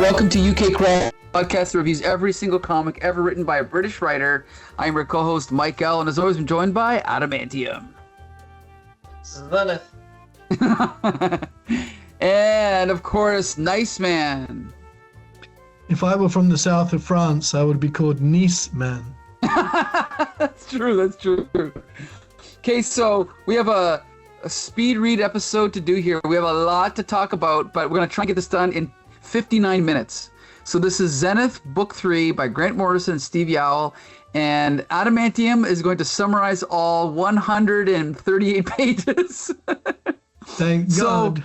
welcome to UK CORRAL podcast that reviews every single comic ever written by a British writer. I'm your co-host Mike L, and as always, I'm joined by Adamantium. Zenith. And of course, Nice Man. If I were from the south of France, I would be called Nice Man. That's true. Okay, so we have a speed read episode to do here. We have a lot to talk about, but we're going to try and get this done in 59 minutes. So this is Zenith, Book 3 by Grant Morrison and Steve Yeowell. And Adamantium is going to summarize all 138 pages. Thank God.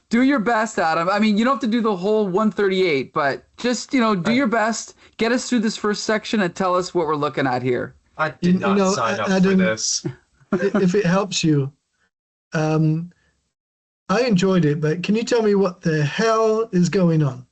Do your best, Adam. I mean, you don't have to do the whole 138, but just, do your best. Get us through this first section and tell us what we're looking at here. I did not sign up Adam, for this. If it helps you, I enjoyed it, but can you tell me what the hell is going on?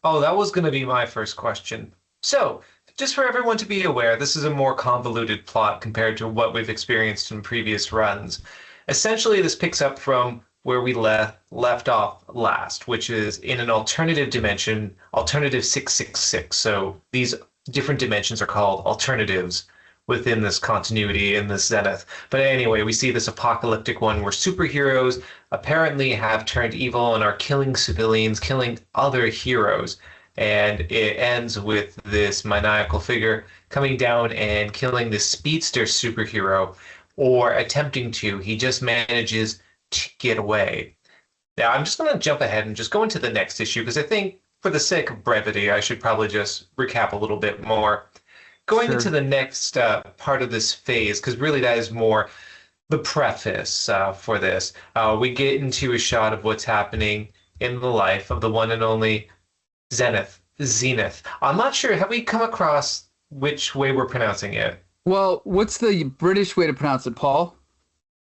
Oh, that was going to be my first question. So, just for everyone to be aware, this is a more convoluted plot compared to what we've experienced in previous runs. Essentially, this picks up from where we left off last, which is in an alternative dimension, alternative 666. So these different dimensions are called alternatives within this continuity in this Zenith. But anyway, we see this apocalyptic one where superheroes apparently have turned evil and are killing civilians, killing other heroes. And it ends with this maniacal figure coming down and killing this speedster superhero, or attempting to. He just manages to get away. Now, I'm just going to jump ahead and just go into the next issue, because I think for the sake of brevity, I should probably just recap a little bit more. Going into the next part of this phase, because really that is more the preface for this. We get into a shot of what's happening in the life of the one and only Zenith. I'm not sure. Have we come across which way we're pronouncing it? Well, what's the British way to pronounce it, Paul?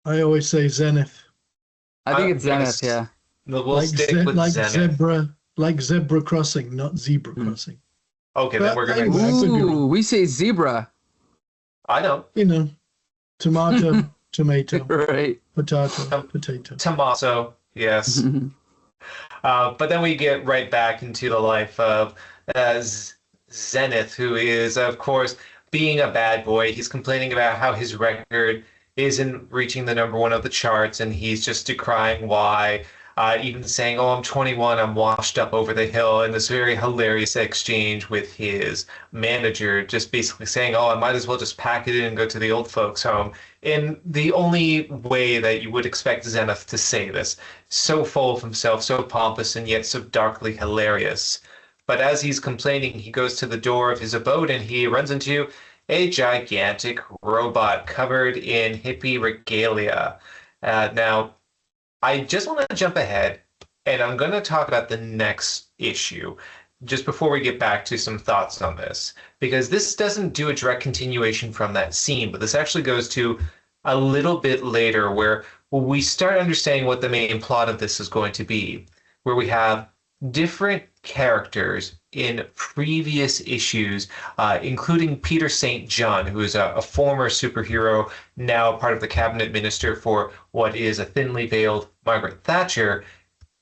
I always say Zenith. I think it's Zenith, yeah. We'll stick with Zenith. Like zebra crossing, not zebra crossing. Okay, but then we're going to... Ooh, we say zebra. I know. Tomato, tomato. Right. Potato. Tommaso, yes. But then we get right back into the life of Zenith, who is, of course, being a bad boy. He's complaining about how his record isn't reaching the #1 of the charts, and he's just decrying why, even saying, oh, I'm 21, I'm washed up over the hill, and this very hilarious exchange with his manager, just basically saying, oh, I might as well just pack it in and go to the old folks' home, in the only way that you would expect Zenith to say this. So full of himself, so pompous, and yet so darkly hilarious. But as he's complaining, he goes to the door of his abode, and he runs into a gigantic robot covered in hippie regalia. Now, I just want to jump ahead, and I'm going to talk about the next issue just before we get back to some thoughts on this, because this doesn't do a direct continuation from that scene, but this actually goes to a little bit later where we start understanding what the main plot of this is going to be, where we have different characters in previous issues, including Peter St. John, who is a former superhero, now part of the cabinet minister for what is a thinly veiled Margaret Thatcher,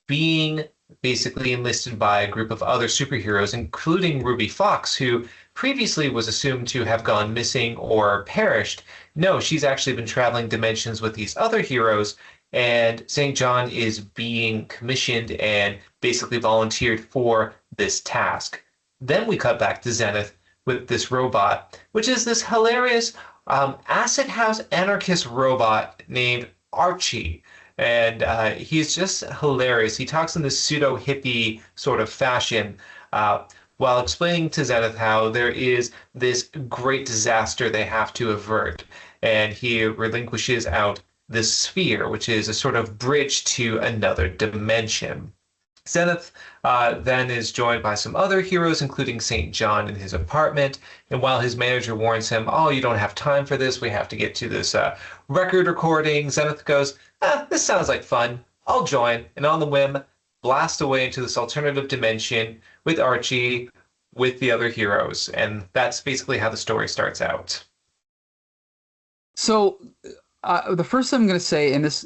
being basically enlisted by a group of other superheroes, including Ruby Fox, who previously was assumed to have gone missing or perished. No, she's actually been traveling dimensions with these other heroes, and St. John is being commissioned and basically volunteered for this task. Then we cut back to Zenith with this robot, which is this hilarious acid house anarchist robot named Archie. And he's just hilarious. He talks in this pseudo-hippie sort of fashion while explaining to Zenith how there is this great disaster they have to avert. And he relinquishes out this sphere, which is a sort of bridge to another dimension. Zenith then is joined by some other heroes, including St. John in his apartment. And while his manager warns him, oh, you don't have time for this, we have to get to this record recording, Zenith goes, this sounds like fun. I'll join. And on the whim, blast away into this alternative dimension with Archie, with the other heroes. And that's basically how the story starts out. So the first thing I'm going to say, and this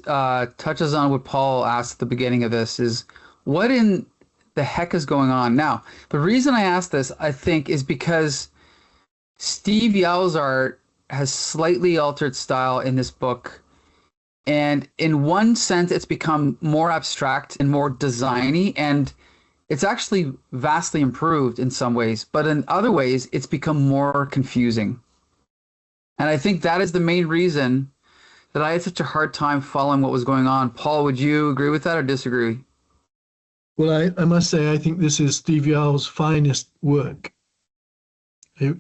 touches on what Paul asked at the beginning of this, is what in the heck is going on? Now, the reason I asked this, I think, is because Steve Yeowell's art has slightly altered style in this book. And in one sense, it's become more abstract and more designy, and it's actually vastly improved in some ways. But in other ways, it's become more confusing. And I think that is the main reason that I had such a hard time following what was going on. Paul, would you agree with that or disagree? Well, I must say, I think this is Steve Yeowell's finest work.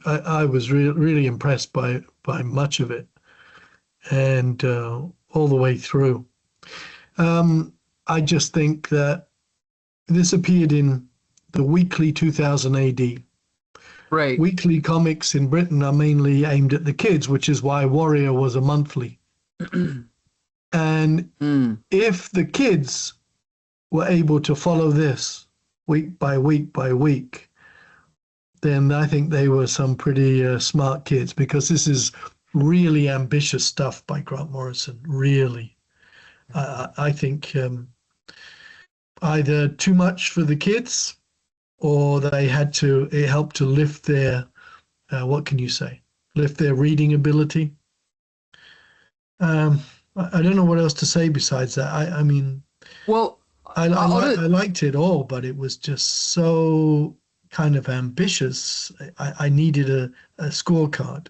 I was really impressed by much of it, and all the way through. I just think that this appeared in the Weekly 2000 AD. Right. Weekly comics in Britain are mainly aimed at the kids, which is why Warrior was a monthly. And if the kids were able to follow this week by week by week, then I think they were some pretty smart kids, because this is really ambitious stuff by Grant Morrison, really. I think either too much for the kids, or it helped to lift their, what can you say, lift their reading ability. I don't know what else to say besides that. I mean, well, I liked it all, but it was just so kind of ambitious. I needed a scorecard.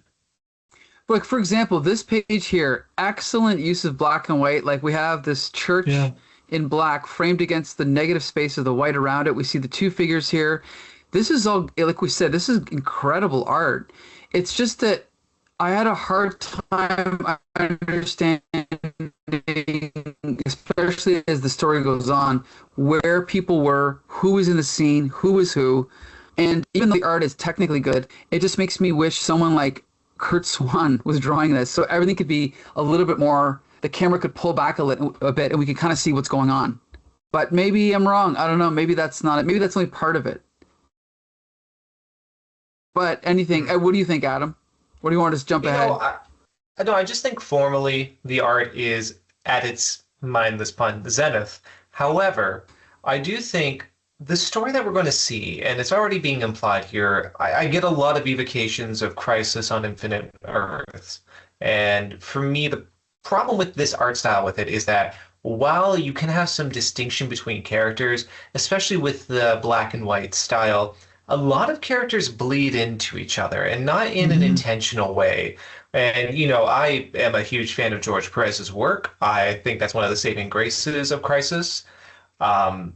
like for example, this page here, excellent use of black and white. Like we have this church in black framed against the negative space of the white around it. We see the two figures here. This is all, like we said, this is incredible art. It's just that I had a hard time understanding, especially as the story goes on, where people were, who was in the scene, who was who. And even though the art is technically good, it just makes me wish someone like Kurt Swan was drawing this, so everything could be a little bit more, the camera could pull back a bit and we could kind of see what's going on. But maybe I'm wrong. I don't know. Maybe that's not it. Maybe that's only part of it. But anything, what do you think, Adam? What do you want to jump ahead? I just think formally the art is at its mindless pun, Zenith. However, I do think the story that we're going to see, and it's already being implied here, I get a lot of evocations of Crisis on Infinite Earths. And for me, the problem with this art style with it is that while you can have some distinction between characters, especially with the black and white style, a lot of characters bleed into each other, and not in an intentional way. And, I am a huge fan of George Perez's work. I think that's one of the saving graces of Crisis. And,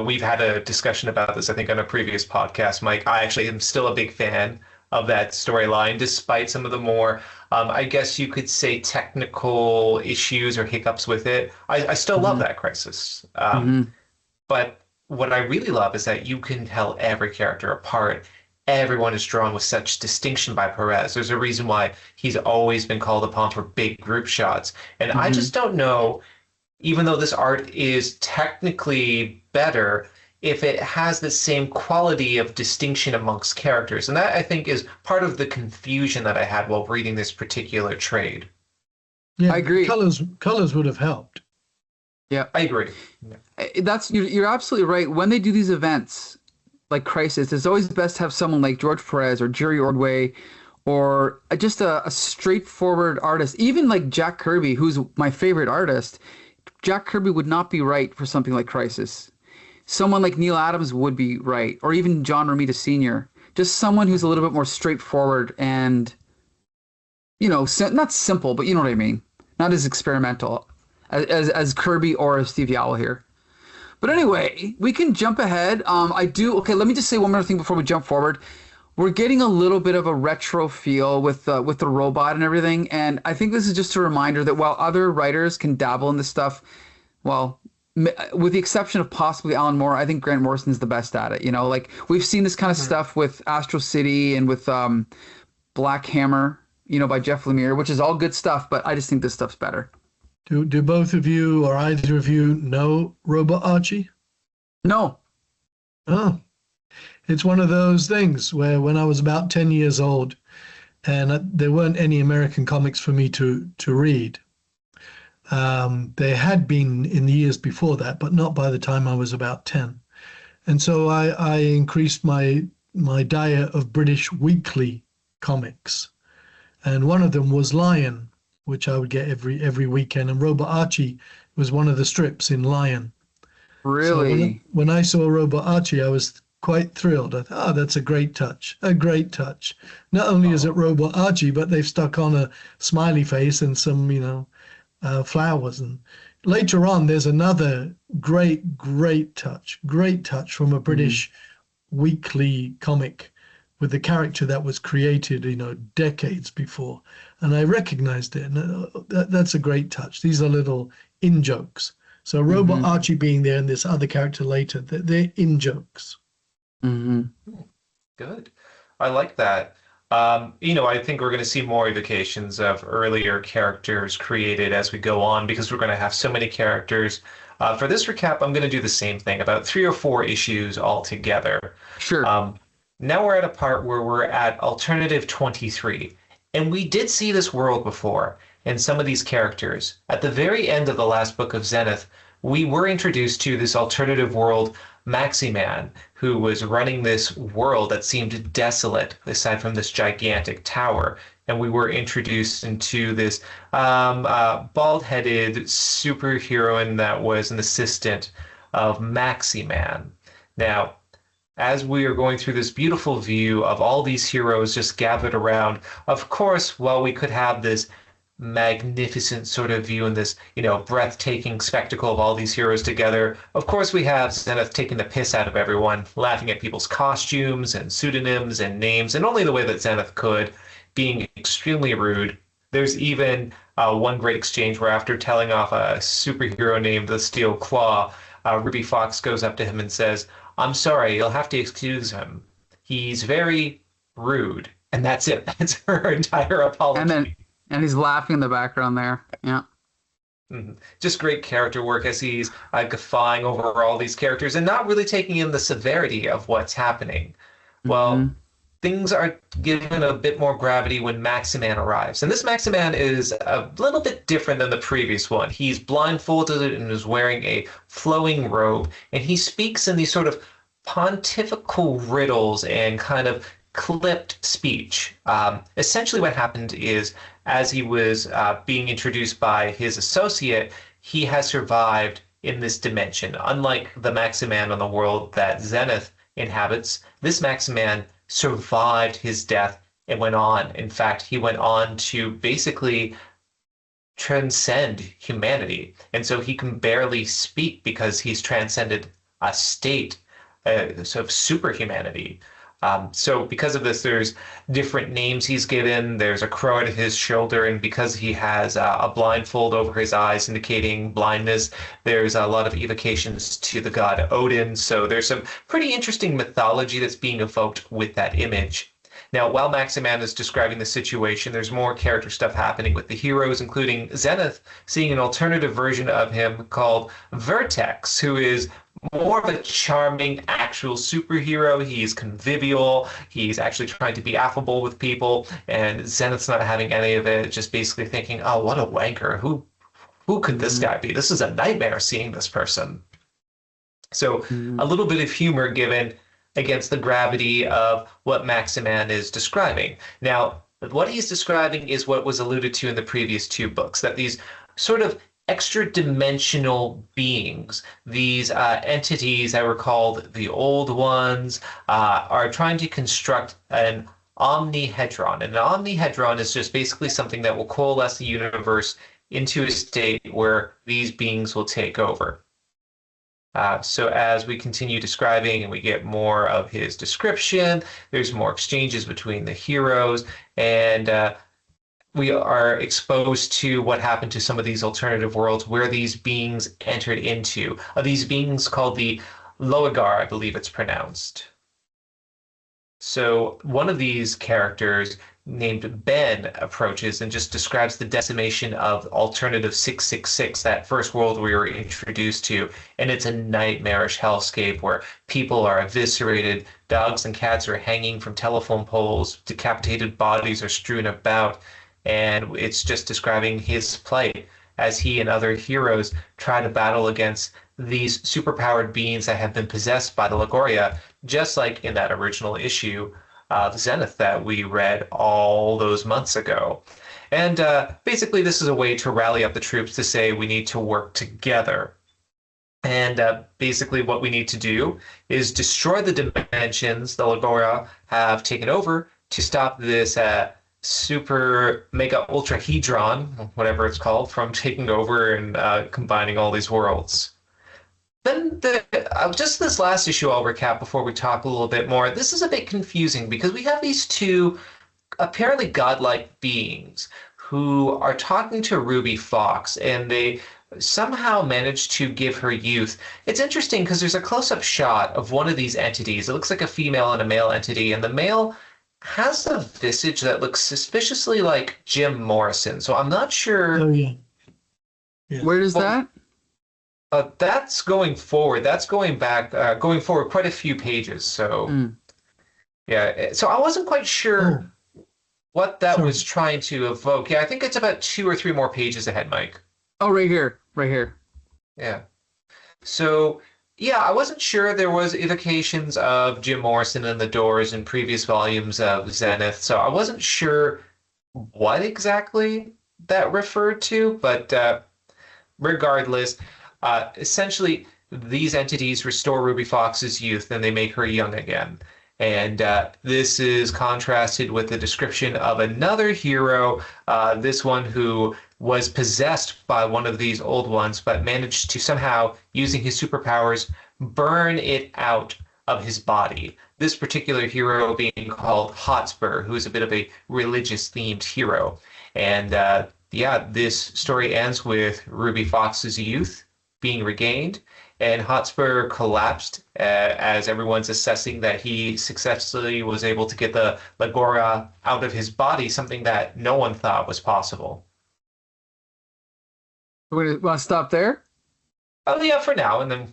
we've had a discussion about this, I think, on a previous podcast, Mike. I actually am still a big fan of that storyline, despite some of the more, I guess you could say, technical issues or hiccups with it. I still love that Crisis. But what I really love is that you can tell every character apart. Everyone is drawn with such distinction by Perez. There's a reason why he's always been called upon for big group shots. And I just don't know, even though this art is technically better, if it has the same quality of distinction amongst characters. And that, I think, is part of the confusion that I had while reading this particular trade. Yeah, I agree. Colors would have helped. Yeah, I agree. You're absolutely right. When they do these events like Crisis, it's always best to have someone like George Perez or Jerry Ordway, or just a straightforward artist. Even like Jack Kirby, who's my favorite artist. Jack Kirby would not be right for something like Crisis. Someone like Neil Adams would be right, or even John Romita Sr. Just someone who's a little bit more straightforward and, not simple, but you know what I mean. Not as experimental as Kirby or as Steve Yeowell here. But anyway, we can jump ahead. Okay, let me just say one more thing before we jump forward. We're getting a little bit of a retro feel with the robot and everything, and I think this is just a reminder that while other writers can dabble in this stuff, well, with the exception of possibly Alan Moore, I think Grant Morrison's the best at it. Like we've seen this kind of stuff with Astro City and with Black Hammer, by Jeff Lemire, which is all good stuff, but I just think this stuff's better. Do both of you or either of you know Robot Archie? No. Oh, it's one of those things where when I was about 10 years old and there weren't any American comics for me to read. There had been in the years before that, but not by the time I was about 10. And so I increased my diet of British weekly comics. And one of them was Lion, which I would get every weekend. And Robot Archie was one of the strips in Lion. So Really? when I saw Robot Archie, I was quite thrilled. I thought, oh, that's a great touch, a great touch. Not only is it Robot Archie, but they've stuck on a smiley face and some, flowers. And later on, there's another great touch from a British weekly comic with a character that was created, decades before. And I recognized it. And that's a great touch. These are little in-jokes. So Robot Archie being there and this other character later, they're in-jokes. Good. I like that. I think we're going to see more evocations of earlier characters created as we go on because we're going to have so many characters. For this recap, I'm going to do the same thing, about 3 or 4 issues altogether. Sure. Now we're at a part where we're at Alternative 23. And we did see this world before, and some of these characters. At the very end of the last book of Zenith, we were introduced to this alternative world, Maximan, who was running this world that seemed desolate, aside from this gigantic tower. And we were introduced into this bald-headed superheroine that was an assistant of Maximan. Now, as we are going through this beautiful view of all these heroes just gathered around, of course, while we could have this magnificent sort of view and this, breathtaking spectacle of all these heroes together, of course we have Zenith taking the piss out of everyone, laughing at people's costumes and pseudonyms and names, and only the way that Zenith could, being extremely rude. There's even one great exchange where after telling off a superhero named the Steel Claw, Ruby Fox goes up to him and says, "I'm sorry, you'll have to excuse him. He's very rude." And that's it. That's her entire apology. And he's laughing in the background there. Yeah. Just great character work as he's guffawing over all these characters and not really taking in the severity of what's happening. Well, things are given a bit more gravity when Maximan arrives. And this Maximan is a little bit different than the previous one. He's blindfolded and is wearing a flowing robe, and he speaks in these sort of pontifical riddles and kind of clipped speech. Essentially what happened is, as he was being introduced by his associate, he has survived in this dimension. Unlike the Maximan on the world that Zenith inhabits, this Maximan survived his death and went on. In fact, he went on to basically transcend humanity. And so he can barely speak because he's transcended a state of superhumanity. So because of this, there's different names he's given. There's a crow at his shoulder, and because he has a blindfold over his eyes indicating blindness, there's a lot of evocations to the god Odin. So there's some pretty interesting mythology that's being evoked with that image. Now, while Maximan is describing the situation, there's more character stuff happening with the heroes, including Zenith seeing an alternative version of him called Vertex, who is more of a charming actual superhero. He's convivial. He's actually trying to be affable with people, and Zenith's not having any of it, just basically thinking, oh, what a wanker. Who could this guy be? This is a nightmare seeing this person. So a little bit of humor given against the gravity of what Maximan is describing. Now, what he's describing is what was alluded to in the previous 2 books, that these sort of extra-dimensional beings, these entities that were called the Old Ones, are trying to construct an omnihedron. And an omnihedron is just basically something that will coalesce the universe into a state where these beings will take over. So as we continue describing and we get more of his description, there's more exchanges between the heroes, and we are exposed to what happened to some of these alternative worlds where these beings entered into. These beings called the Loagar, I believe it's pronounced. So one of these characters named Ben approaches and just describes the decimation of alternative 666, that first world we were introduced to. And it's a nightmarish hellscape where people are eviscerated, dogs and cats are hanging from telephone poles, decapitated bodies are strewn about. And it's just describing his plight as he and other heroes try to battle against these superpowered beings that have been possessed by the Lagoria, just like in that original issue of Zenith that we read all those months ago. And basically, this is a way to rally up the troops to say we need to work together. And basically, what we need to do is destroy the dimensions the Lagoria have taken over to stop this super mega ultrahedron, whatever it's called, from taking over and combining all these worlds. Then just this last issue I'll recap before we talk a little bit more. This is a bit confusing because we have these two apparently godlike beings who are talking to Ruby Fox, and they somehow managed to give her youth. It's interesting because there's a close-up shot of one of these entities. It looks like a female and a male entity, and the male has a visage that looks suspiciously like Jim Morrison. So I'm not sure. Oh, yeah. Yeah. Where is that? That's going forward. That's going back, going forward quite a few pages. So, yeah. So I wasn't quite sure what that was trying to evoke. Yeah, I think it's about 2 or 3 more pages ahead, Mike. Oh, right here. Right here. Yeah. So, yeah, I wasn't sure. There was evocations of Jim Morrison and the Doors in previous volumes of Zenith. So I wasn't sure what exactly that referred to. But regardless, essentially, these entities restore Ruby Fox's youth and they make her young again. And this is contrasted with the description of another hero, this one who was possessed by one of these old ones, but managed to somehow, using his superpowers, burn it out of his body. This particular hero being called Hotspur, who is a bit of a religious-themed hero. And yeah, this story ends with Ruby Fox's youth being regained, and Hotspur collapsed as everyone's assessing that he successfully was able to get the Lagoria out of his body, something that no one thought was possible. We want to stop there? Oh, yeah, for now, and then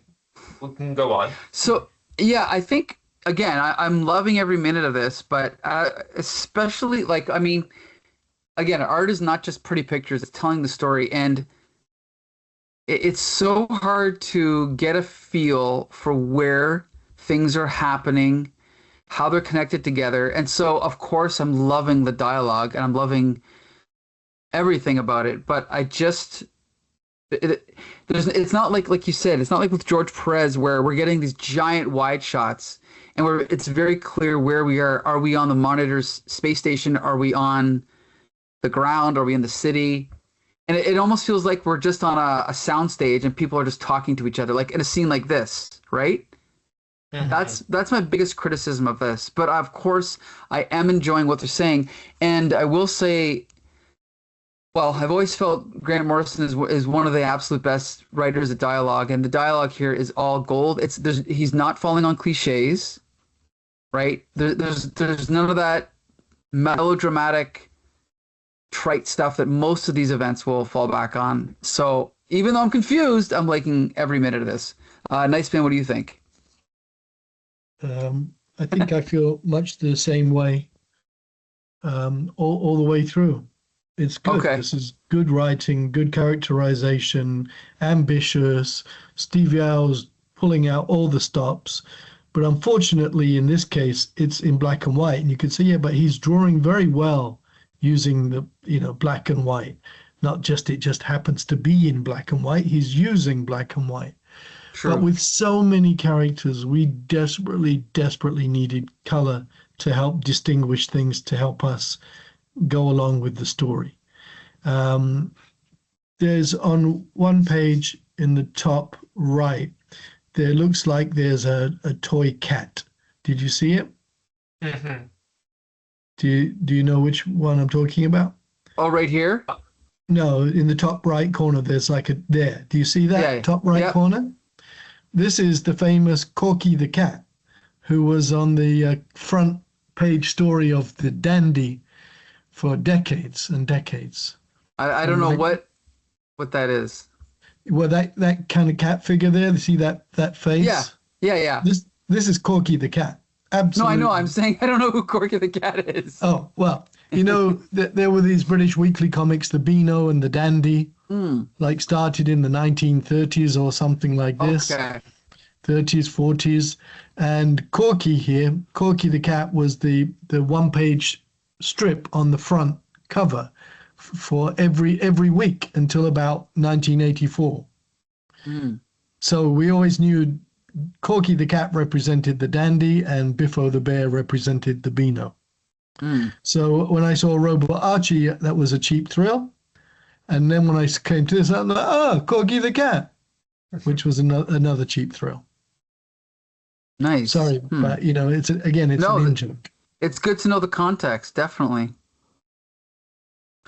we can go on. So, yeah, I think, again, I'm loving every minute of this, but especially, like, I mean, again, art is not just pretty pictures, it's telling the story, and it's so hard to get a feel for where things are happening, how they're connected together. And so, of course, I'm loving the dialogue and I'm loving everything about it. But I just, it's not like you said, it's not like with George Perez where we're getting these giant wide shots and it's very clear where we are. Are we on the Monitor's space station? Are we on the ground? Are we in the city? And it almost feels like we're just on a soundstage and people are just talking to each other, like in a scene like this, right? Mm-hmm. That's my biggest criticism of this. But of course, I am enjoying what they're saying. And I will say, well, I've always felt Grant Morrison is one of the absolute best writers of dialogue. And the dialogue here is all gold. He's not falling on cliches, right? There's none of that melodramatic trite stuff that most of these events will fall back on. So even though I'm confused, I'm liking every minute of this. Nightspin, what do you think? I think I feel much the same way all the way through. It's good. Okay. This is good writing, good characterization, ambitious. Steve Yeowell's pulling out all the stops. But unfortunately, in this case, it's in black and white. And you can see, yeah, but he's drawing very well using the black and white, not just it just happens to be in black and white. He's using black and white. True. But with so many characters, we desperately needed color to help distinguish things, to help us go along with the story. There's on one page in the top right, there looks like there's a toy cat. Did you see it? Mm-hmm. Do you know which one I'm talking about? Oh, right here? No, in the top right corner, there's like there. Do you see that top right corner? This is the famous Corky the cat, who was on the front page story of the Dandy for decades and decades. I don't know what that is. Well, that kind of cat figure there. You see that face? Yeah. This is Corky the cat. Absolutely. No, I know. I'm saying I don't know who Corky the cat is. Oh, well, there were these British weekly comics, the Beano and the Dandy. Mm. like started in the 1930s or something like this, Okay. 30s, 40s. And Corky here, Corky the cat, was the one-page strip on the front cover for every week until about 1984. Mm. So we always knew Corky the cat represented the dandy and Biffo the bear represented the Beano. Mm. So when I saw Robot Archie, that was a cheap thrill. And then when I came to this, I'm like, oh, Corky the cat, which was another cheap thrill. Nice. Sorry, but it's again, it's No, an in-joke. It's good to know the context, definitely.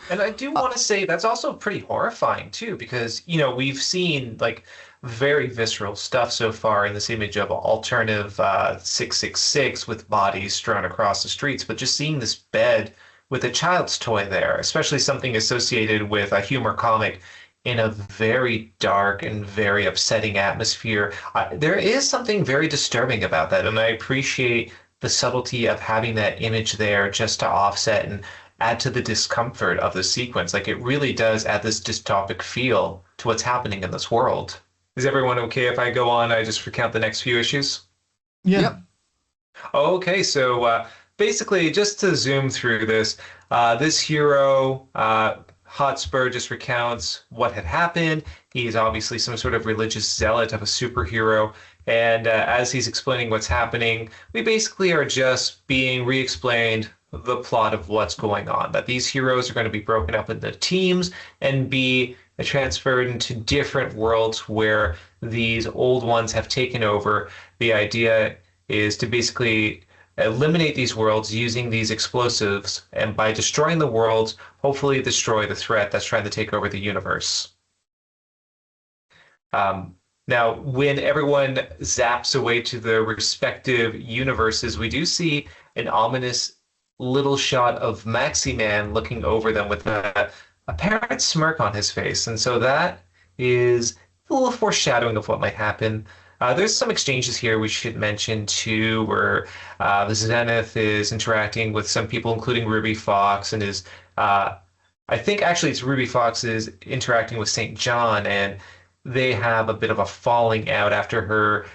And I do want to say that's also pretty horrifying too, because we've seen like very visceral stuff so far in this image of alternative 666 with bodies strewn across the streets, but just seeing this bed with a child's toy there, especially something associated with a humor comic in a very dark and very upsetting atmosphere, there is something very disturbing about that, and I appreciate the subtlety of having that image there just to offset and add to the discomfort of the sequence. Like, it really does add this dystopic feel to what's happening in this world. Is everyone okay if I go on? I just recount the next few issues? Yeah. Yep. Okay, so basically, just to zoom through this, this hero, Hotspur, just recounts what had happened. He's obviously some sort of religious zealot of a superhero. And as he's explaining what's happening, we basically are just being re-explained the plot of what's going on, that these heroes are going to be broken up into teams and be transferred into different worlds where these old ones have taken over. The idea is to basically eliminate these worlds using these explosives, and by destroying the worlds, hopefully destroy the threat that's trying to take over the universe. Now, when everyone zaps away to their respective universes, we do see an ominous little shot of Maxi Man looking over them with a apparent smirk on his face. And so that is a little foreshadowing of what might happen. There's some exchanges here we should mention too, where the Zenith is interacting with some people, including Ruby Fox, and is I think actually it's Ruby Fox is interacting with St. John, and they have a bit of a falling out after her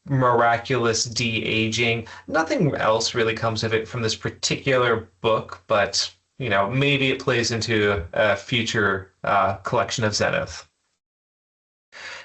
miraculous de-aging. Nothing else really comes of it from this particular book, but maybe it plays into a future collection of Zenith.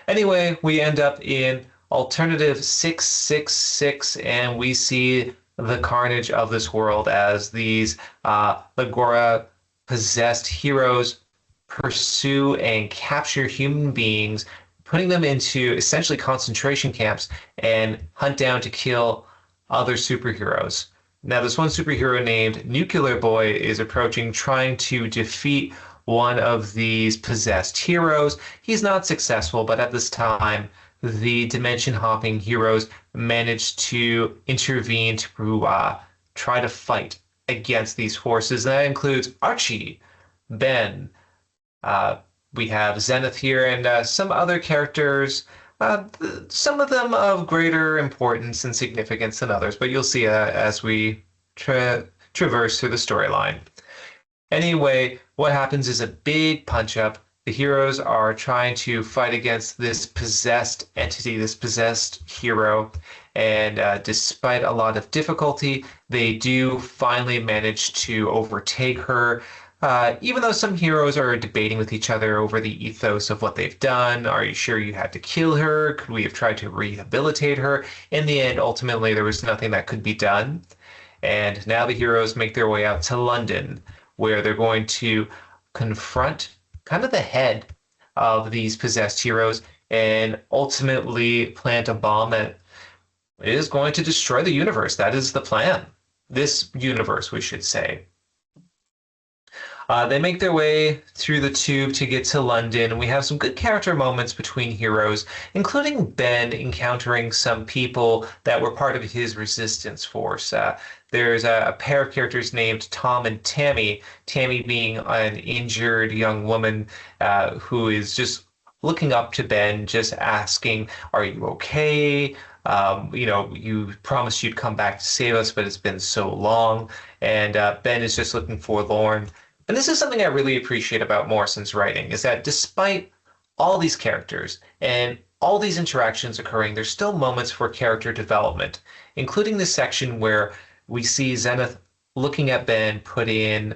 Anyway, we end up in alternative 666, and we see the carnage of this world as these Legora possessed heroes pursue and capture human beings, putting them into essentially concentration camps and hunt down to kill other superheroes. Now, this one superhero named Nuclear Boy is approaching, trying to defeat one of these possessed heroes. He's not successful, but at this time, the dimension-hopping heroes manage to intervene to try to fight against these forces. And that includes Archie, Ben, we have Zenith here, and some other characters, some of them of greater importance and significance than others, but you'll see as we traverse through the storyline. Anyway, what happens is a big punch-up. The heroes are trying to fight against this possessed entity, this possessed hero, and despite a lot of difficulty, they do finally manage to overtake her. Even though some heroes are debating with each other over the ethos of what they've done. Are you sure you had to kill her? Could we have tried to rehabilitate her? In the end, ultimately, there was nothing that could be done. And now the heroes make their way out to London, where they're going to confront kind of the head of these possessed heroes and ultimately plant a bomb that is going to destroy the universe. That is the plan. This universe, we should say. They make their way through the tube to get to London. We have some good character moments between heroes, including Ben encountering some people that were part of his resistance force. There's a pair of characters named Tom and Tammy, Tammy being an injured young woman who is just looking up to Ben, just asking, are you okay? You promised you'd come back to save us, but it's been so long. And Ben is just looking forlorn. And this is something I really appreciate about Morrison's writing, is that despite all these characters and all these interactions occurring, there's still moments for character development, including this section where we see Zenith looking at Ben put in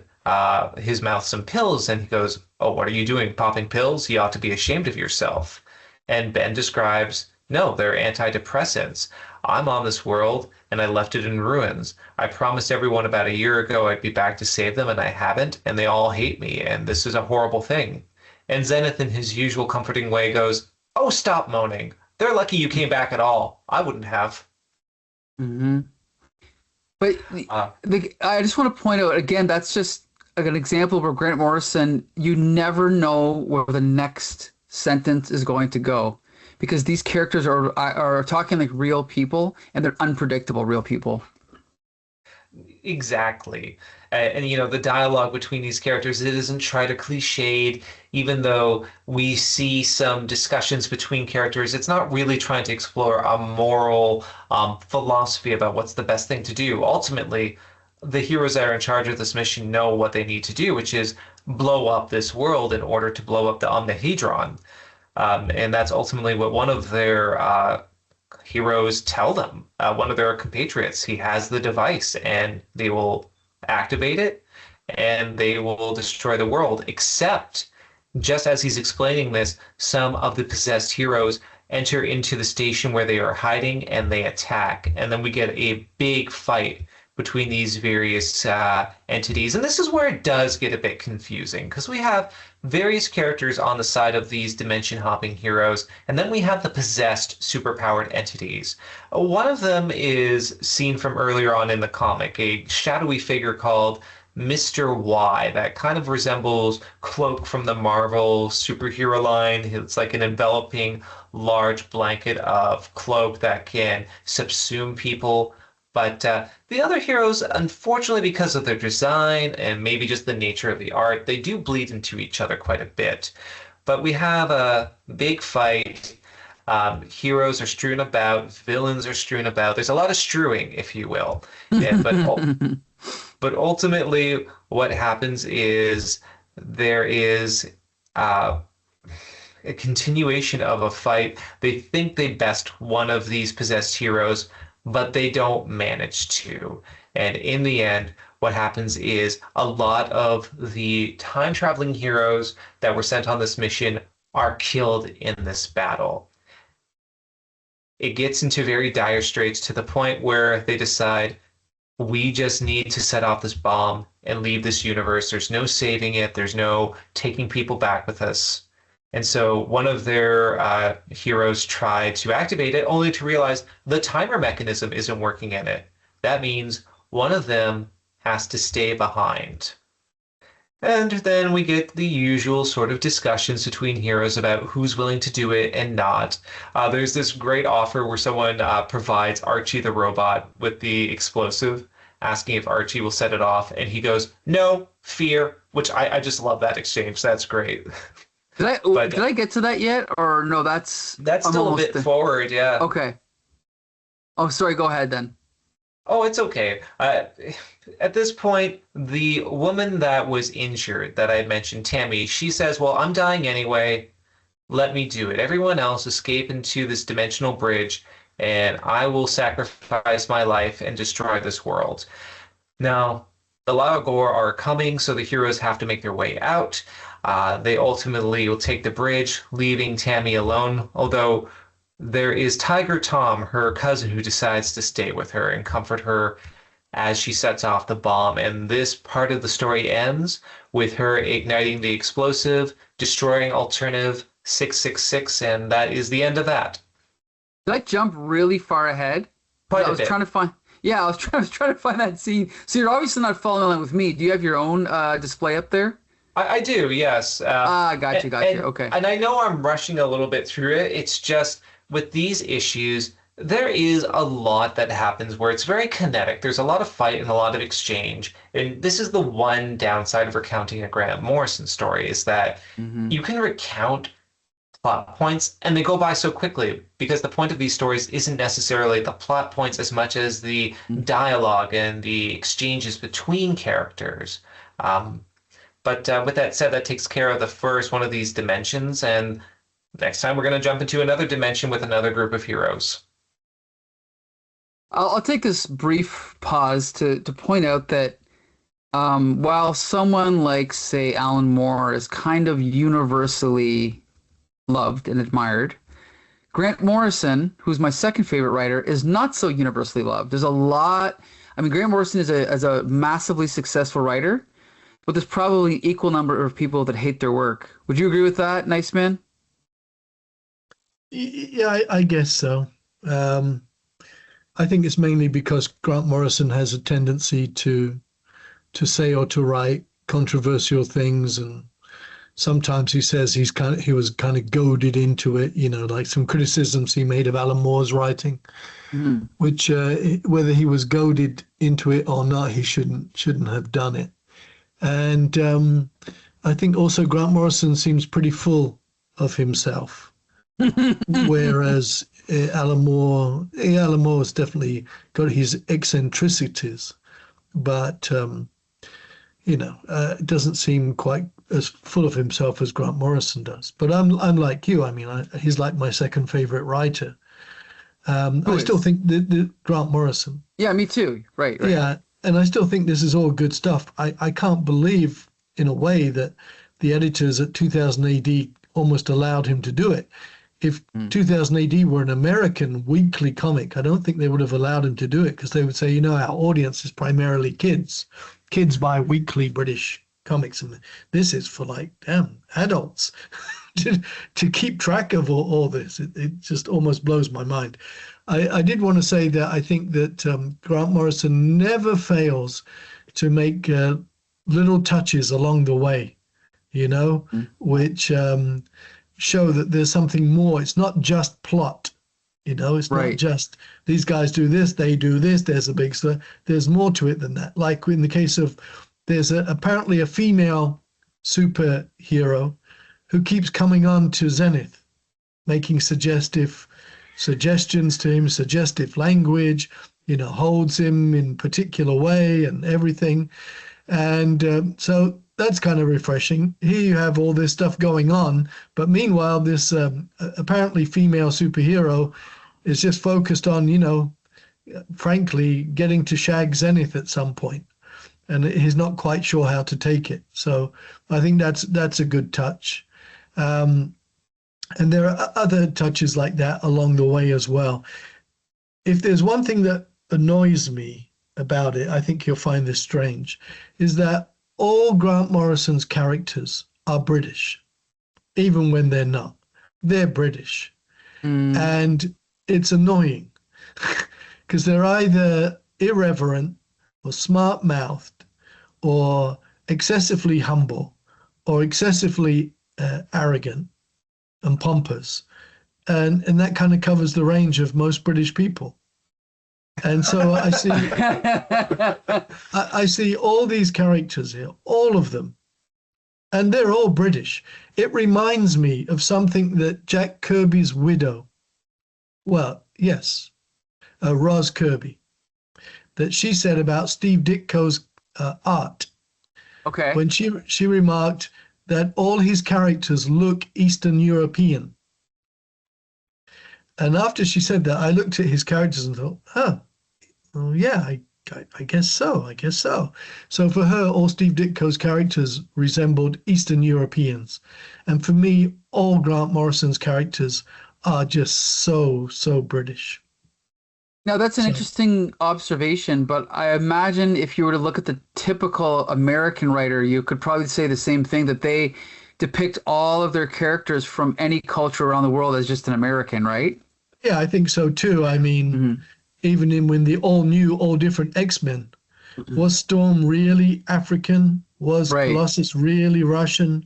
his mouth some pills, and he goes, "Oh, what are you doing, popping pills? You ought to be ashamed of yourself." And Ben describes, "No, they're antidepressants. I'm on this world, and I left it in ruins. I promised everyone about a year ago I'd be back to save them, and I haven't, and they all hate me, and this is a horrible thing." And Zenith, in his usual comforting way, goes, "Oh, stop moaning. They're lucky you came back at all. I wouldn't have." Mm-hmm. But I just want to point out, again, that's just an example where Grant Morrison, you never know where the next sentence is going to go, because these characters are talking like real people, and they're unpredictable real people. Exactly. And you know, the dialogue between these characters, it isn't try to cliched, even though we see some discussions between characters. It's not really trying to explore a moral philosophy about what's the best thing to do. Ultimately, the heroes that are in charge of this mission know what they need to do, which is blow up this world in order to blow up the Omnihedron. And that's ultimately what one of their heroes tell them. One of their compatriots, he has the device, and they will activate it, and they will destroy the world. Except, just as he's explaining this, some of the possessed heroes enter into the station where they are hiding, and they attack. And then we get a big fight between these various entities. And this is where it does get a bit confusing, because we have various characters on the side of these dimension hopping heroes, and then we have the possessed superpowered entities. One of them is seen from earlier on in the comic, a shadowy figure called Mr. Y that kind of resembles Cloak from the Marvel superhero line. It's like an enveloping large blanket of cloak that can subsume people. But the other heroes, unfortunately, because of their design and maybe just the nature of the art, they do bleed into each other quite a bit. But we have a big fight. Heroes are strewn about. Villains are strewn about. There's a lot of strewing, if you will. But ultimately, what happens is there is a continuation of a fight. They think they best one of these possessed heroes, but they don't manage to. And in the end, what happens is a lot of the time-traveling heroes that were sent on this mission are killed in this battle. It gets into very dire straits to the point where they decide, we just need to set off this bomb and leave this universe. There's no saving it. There's no taking people back with us. And so one of their heroes tried to activate it, only to realize the timer mechanism isn't working in it. That means one of them has to stay behind. And then we get the usual sort of discussions between heroes about who's willing to do it and not. There's this great offer where someone provides Archie the robot with the explosive, asking if Archie will set it off. And he goes, "No, fear," which I just love that exchange. That's great. Did I get to that yet, or no? That's still a bit forward, yeah. Okay. Oh, sorry. Go ahead then. Oh, it's okay. At this point, the woman that was injured that I had mentioned, Tammy, she says, "Well, I'm dying anyway. Let me do it. Everyone else escape into this dimensional bridge, and I will sacrifice my life and destroy this world." Now, the Lagor are coming, so the heroes have to make their way out. They ultimately will take the bridge, leaving Tammy alone, although there is Tiger Tom, her cousin, who decides to stay with her and comfort her as she sets off the bomb. And this part of the story ends with her igniting the explosive, destroying Alternative 666, and that is the end of that. Did I jump really far ahead? Quite I was trying to find. Yeah, I was trying to find that scene. So you're obviously not following along with me. Do you have your own display up there? I do, yes. Gotcha. Okay. And I know I'm rushing a little bit through it. It's just with these issues, there is a lot that happens where it's very kinetic. There's a lot of fight and a lot of exchange. And this is the one downside of recounting a Grant Morrison story, is that you can recount plot points and they go by so quickly, because the point of these stories isn't necessarily the plot points as much as the dialogue and the exchanges between characters. But with that said, that takes care of the first one of these dimensions, and next time we're going to jump into another dimension with another group of heroes. I'll take this brief pause to point out that while someone like, say, Alan Moore is kind of universally loved and admired, Grant Morrison, who's my second favorite writer, is not so universally loved. There's a lot. I mean, Grant Morrison is a massively successful writer, but there's probably an equal number of people that hate their work. Would you agree with that, Nice Man? Yeah, I guess so. I think it's mainly because Grant Morrison has a tendency to say or to write controversial things, and sometimes he says he was kind of goaded into it. Like some criticisms he made of Alan Moore's writing, which whether he was goaded into it or not, he shouldn't have done it. And I think also Grant Morrison seems pretty full of himself. Whereas Alan Moore's definitely got his eccentricities, but it doesn't seem quite as full of himself as Grant Morrison does. But I'm like you. I mean, he's like my second favorite writer. I still think that Grant Morrison. Yeah, me too. Right. Yeah, and I still think this is all good stuff. I can't believe, in a way, that the editors at 2000 AD almost allowed him to do it. If 2000 AD were an American weekly comic, I don't think they would have allowed him to do it, because they would say, our audience is primarily kids. Kids buy weekly British comics, and this is for adults. to keep track of all this, it just almost blows my mind. I did want to say that I think that Grant Morrison never fails to make little touches along the way, which show that there's something more. It's not just plot, it's not just these guys do this, they do this, there's a big story. There's more to it than that. Like in the case of, there's apparently a female superhero who keeps coming on to Zenith, making suggestions to him, suggestive language, holds him in particular way and everything. And so that's kind of refreshing. Here you have all this stuff going on, but meanwhile, this apparently female superhero is just focused on, frankly, getting to shag Zenith at some point, and he's not quite sure how to take it. So I think that's a good touch. And there are other touches like that along the way as well. If there's one thing that annoys me about it, I think you'll find this strange, is that all Grant Morrison's characters are British, even when they're not. They're British. And it's annoying because they're either irreverent or smart-mouthed or excessively humble or excessively arrogant and pompous. And that kind of covers the range of most British people. And so I see all these characters here, all of them, and they're all British. It reminds me of something that Jack Kirby's widow, Roz Kirby, that she said about Steve Ditko's art. Okay. When she remarked that all his characters look Eastern European. And after she said that, I looked at his characters and thought, well, yeah, I guess so. So for her, all Steve Ditko's characters resembled Eastern Europeans. And for me, all Grant Morrison's characters are just so British. Now, that's an interesting observation, but I imagine if you were to look at the typical American writer, you could probably say the same thing, that they depict all of their characters from any culture around the world as just an American, right? Yeah, I think so too. I mean, even when the all different X-Men, was Storm really African? Was Colossus really Russian?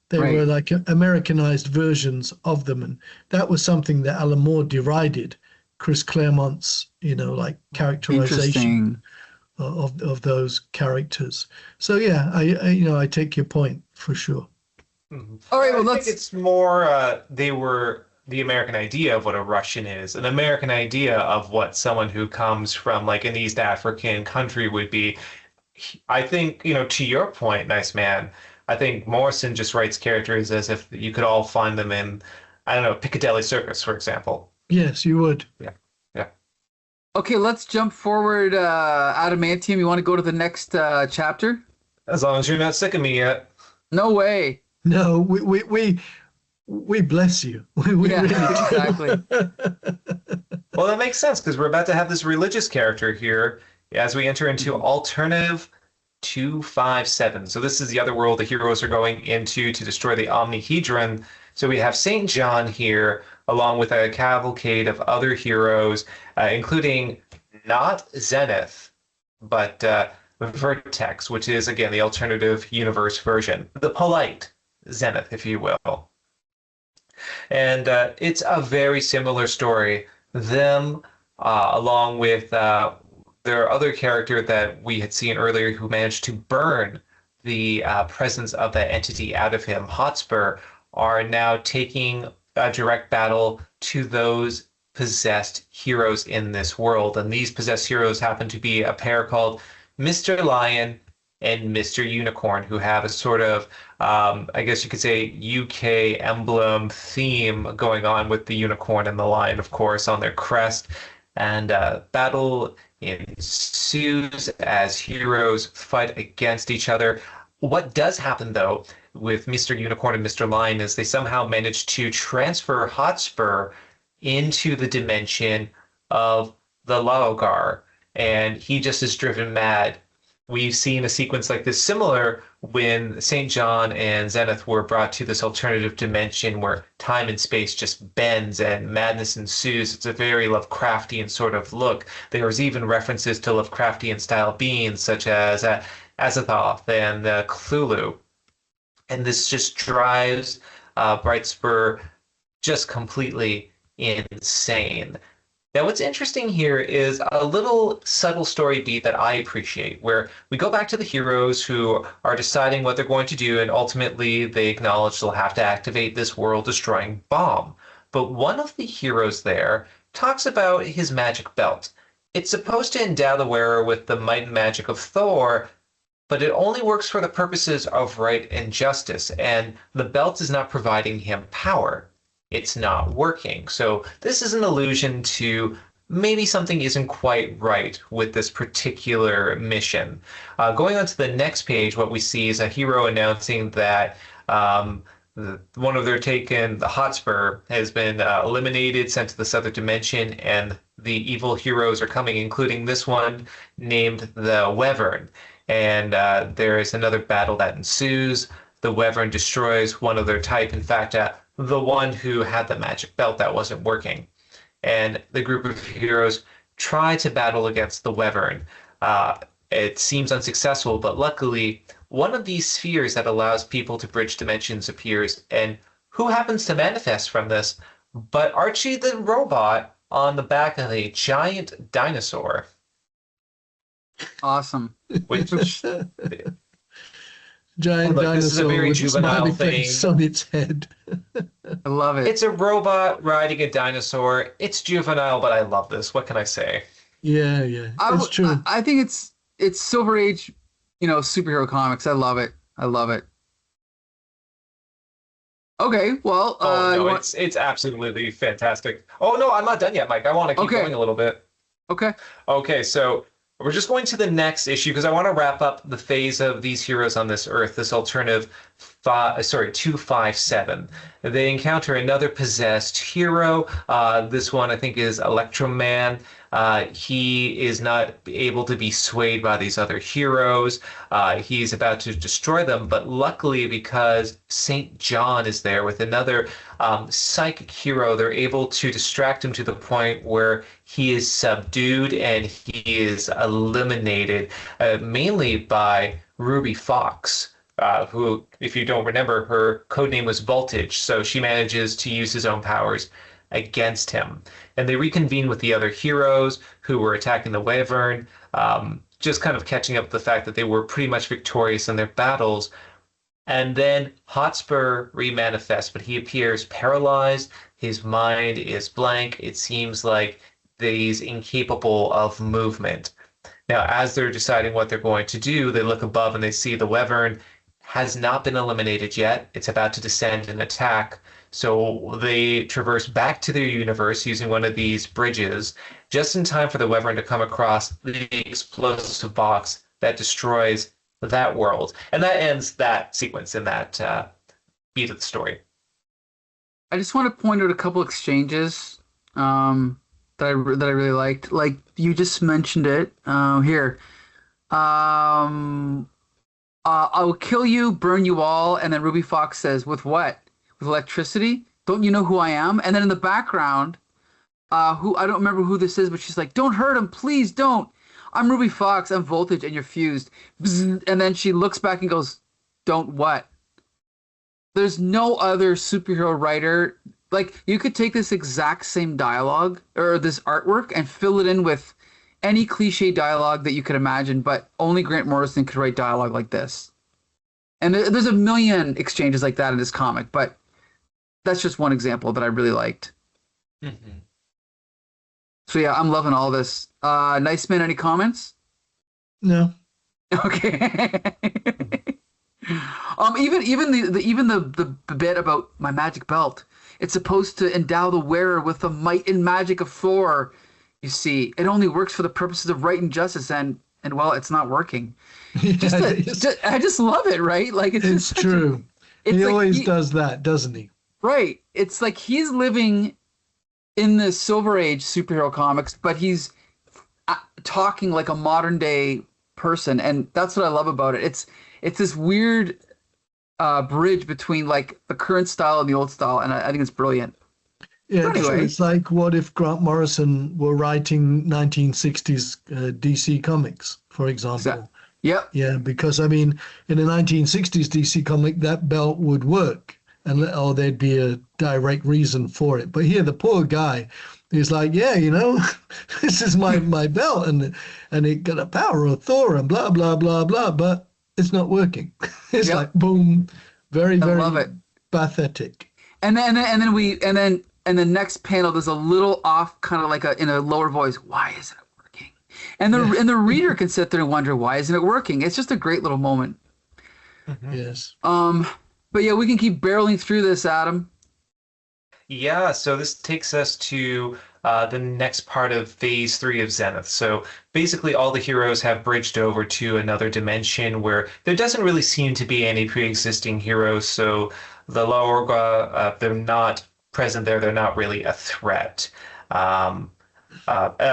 They were like Americanized versions of them. And that was something that Alan Moore derided. Chris Claremont's, characterization of those characters. So yeah, I take your point for sure. All right, well, I think it's more they were the American idea of what a Russian is, an American idea of what someone who comes from like an East African country would be. I think, to your point, Nice Man, I think Morrison just writes characters as if you could all find them in, I don't know, Piccadilly Circus, for example. Yes, you would. Yeah. Yeah. Okay, let's jump forward. Adamantium, you want to go to the next chapter? As long as you're not sick of me yet. No way. No, we bless you. We Yeah, really exactly. Well, that makes sense because we're about to have this religious character here as we enter into Alternative 257. So this is the other world the heroes are going into to destroy the Omnihedron. So we have St. John here, along with a cavalcade of other heroes, including not Zenith, but Vertex, which is, again, the alternative universe version. The polite Zenith, if you will. And it's a very similar story. Them, along with their other character that we had seen earlier who managed to burn the presence of that entity out of him, Hotspur, are now taking a direct battle to those possessed heroes in this world. And these possessed heroes happen to be a pair called Mr. Lion and Mr. Unicorn, who have a sort of, I guess you could say, UK emblem theme going on with the unicorn and the lion, of course, on their crest. And battle ensues as heroes fight against each other. What does happen, though, with Mr. Unicorn and Mr. Lion is they somehow manage to transfer Hotspur into the dimension of the Laogar, and he just is driven mad. We've seen a sequence like this similar when St. John and Zenith were brought to this alternative dimension where time and space just bends and madness ensues. It's a very Lovecraftian sort of look. There was even references to Lovecraftian style beings such as Azathoth and Cthulhu. And this just drives Brightspur just completely insane. Now, what's interesting here is a little subtle story beat that I appreciate, where we go back to the heroes who are deciding what they're going to do, and ultimately they acknowledge they'll have to activate this world-destroying bomb. But one of the heroes there talks about his magic belt. It's supposed to endow the wearer with the might and magic of Thor, but it only works for the purposes of right and justice, and the belt is not providing him power. It's not working. So this is an allusion to maybe something isn't quite right with this particular mission. Going on to the next page, what we see is a hero announcing that one of their taken, the Hotspur, has been eliminated, sent to this other dimension, and the evil heroes are coming, including this one named the Wyvern. And there is another battle that ensues. The Wyvern destroys one of their type. In fact, the one who had the magic belt that wasn't working. And the group of heroes try to battle against the Wyvern. It seems unsuccessful, but luckily, one of these spheres that allows people to bridge dimensions appears. And who happens to manifest from this but Archie the robot on the back of a giant dinosaur? Awesome. Which giant look, this is a dinosaur very with a juvenile smiley thing. face on its head. I love it. It's a robot riding a dinosaur. It's juvenile, but I love this. What can I say? Yeah, it's true. I think it's Silver Age, superhero comics. I love it. I love it. Okay, well, no, it's absolutely fantastic. Oh no, I'm not done yet, Mike. I want to keep going a little bit. Okay. Okay, so we're just going to the next issue because I want to wrap up the phase of these heroes on this Earth, this alternative 257. They encounter another possessed hero. This one, I think, is Electroman. He is not able to be swayed by these other heroes. He's about to destroy them, but luckily, because St. John is there with another psychic hero, they're able to distract him to the point where he is subdued and he is eliminated, mainly by Ruby Fox. Who, if you don't remember, her codename was Voltage, so she manages to use his own powers against him. And they reconvene with the other heroes who were attacking the Wyvern, just kind of catching up with the fact that they were pretty much victorious in their battles. And then Hotspur remanifests, but he appears paralyzed. His mind is blank. It seems like he's incapable of movement. Now, as they're deciding what they're going to do, they look above and they see the Wyvern has not been eliminated yet. It's about to descend and attack. So they traverse back to their universe using one of these bridges, just in time for the Wyvern to come across the explosive box that destroys that world. And that ends that sequence in that beat of the story. I just want to point out a couple exchanges that I really liked. Like you just mentioned it here. I'll kill you, burn you all, and then Ruby Fox says, "With what? With electricity? Don't you know who I am?" And then in the background, who I don't remember who this is, but she's like, "Don't hurt him, please don't. I'm Ruby Fox. I'm Voltage, and you're fused." Bzz, and then she looks back and goes, "Don't what?" There's no other superhero writer. Like, you could take this exact same dialogue or this artwork and fill it in with any cliche dialogue that you could imagine, but only Grant Morrison could write dialogue like this. And there's a million exchanges like that in this comic, but that's just one example that I really liked. Mm-hmm. So yeah, I'm loving all this. Nice Man, any comments? No. Okay. Even the bit about my magic belt. It's supposed to endow the wearer with the might and magic of Thor. You see, it only works for the purposes of right and justice, and well, it's not working. I just love it, right? Like it's true. He like always does that, doesn't he? Right. It's like he's living in the Silver Age superhero comics, but he's talking like a modern day person, and that's what I love about it. It's this weird bridge between like the current style and the old style, and I think it's brilliant. Yeah, anyway, it's like what if Grant Morrison were writing 1960s DC comics, for example. Yep. Yeah, because I mean, in a 1960s DC comic, that belt would work, and there'd be a direct reason for it. But here, the poor guy, he's like, yeah, this is my belt, and it got a power of Thor, and blah blah blah blah, but it's not working. It's like boom, very very love it. Pathetic. And the next panel, there's a little off, kind of like in a lower voice. Why isn't it working? And the reader can sit there and wonder, why isn't it working? It's just a great little moment. Mm-hmm. Yes. But yeah, we can keep barreling through this, Adam. Yeah, so this takes us to the next part of Phase 3 of Zenith. So basically all the heroes have bridged over to another dimension where there doesn't really seem to be any pre-existing heroes, so the Lorga, they're not present there. They're not really a threat. I'm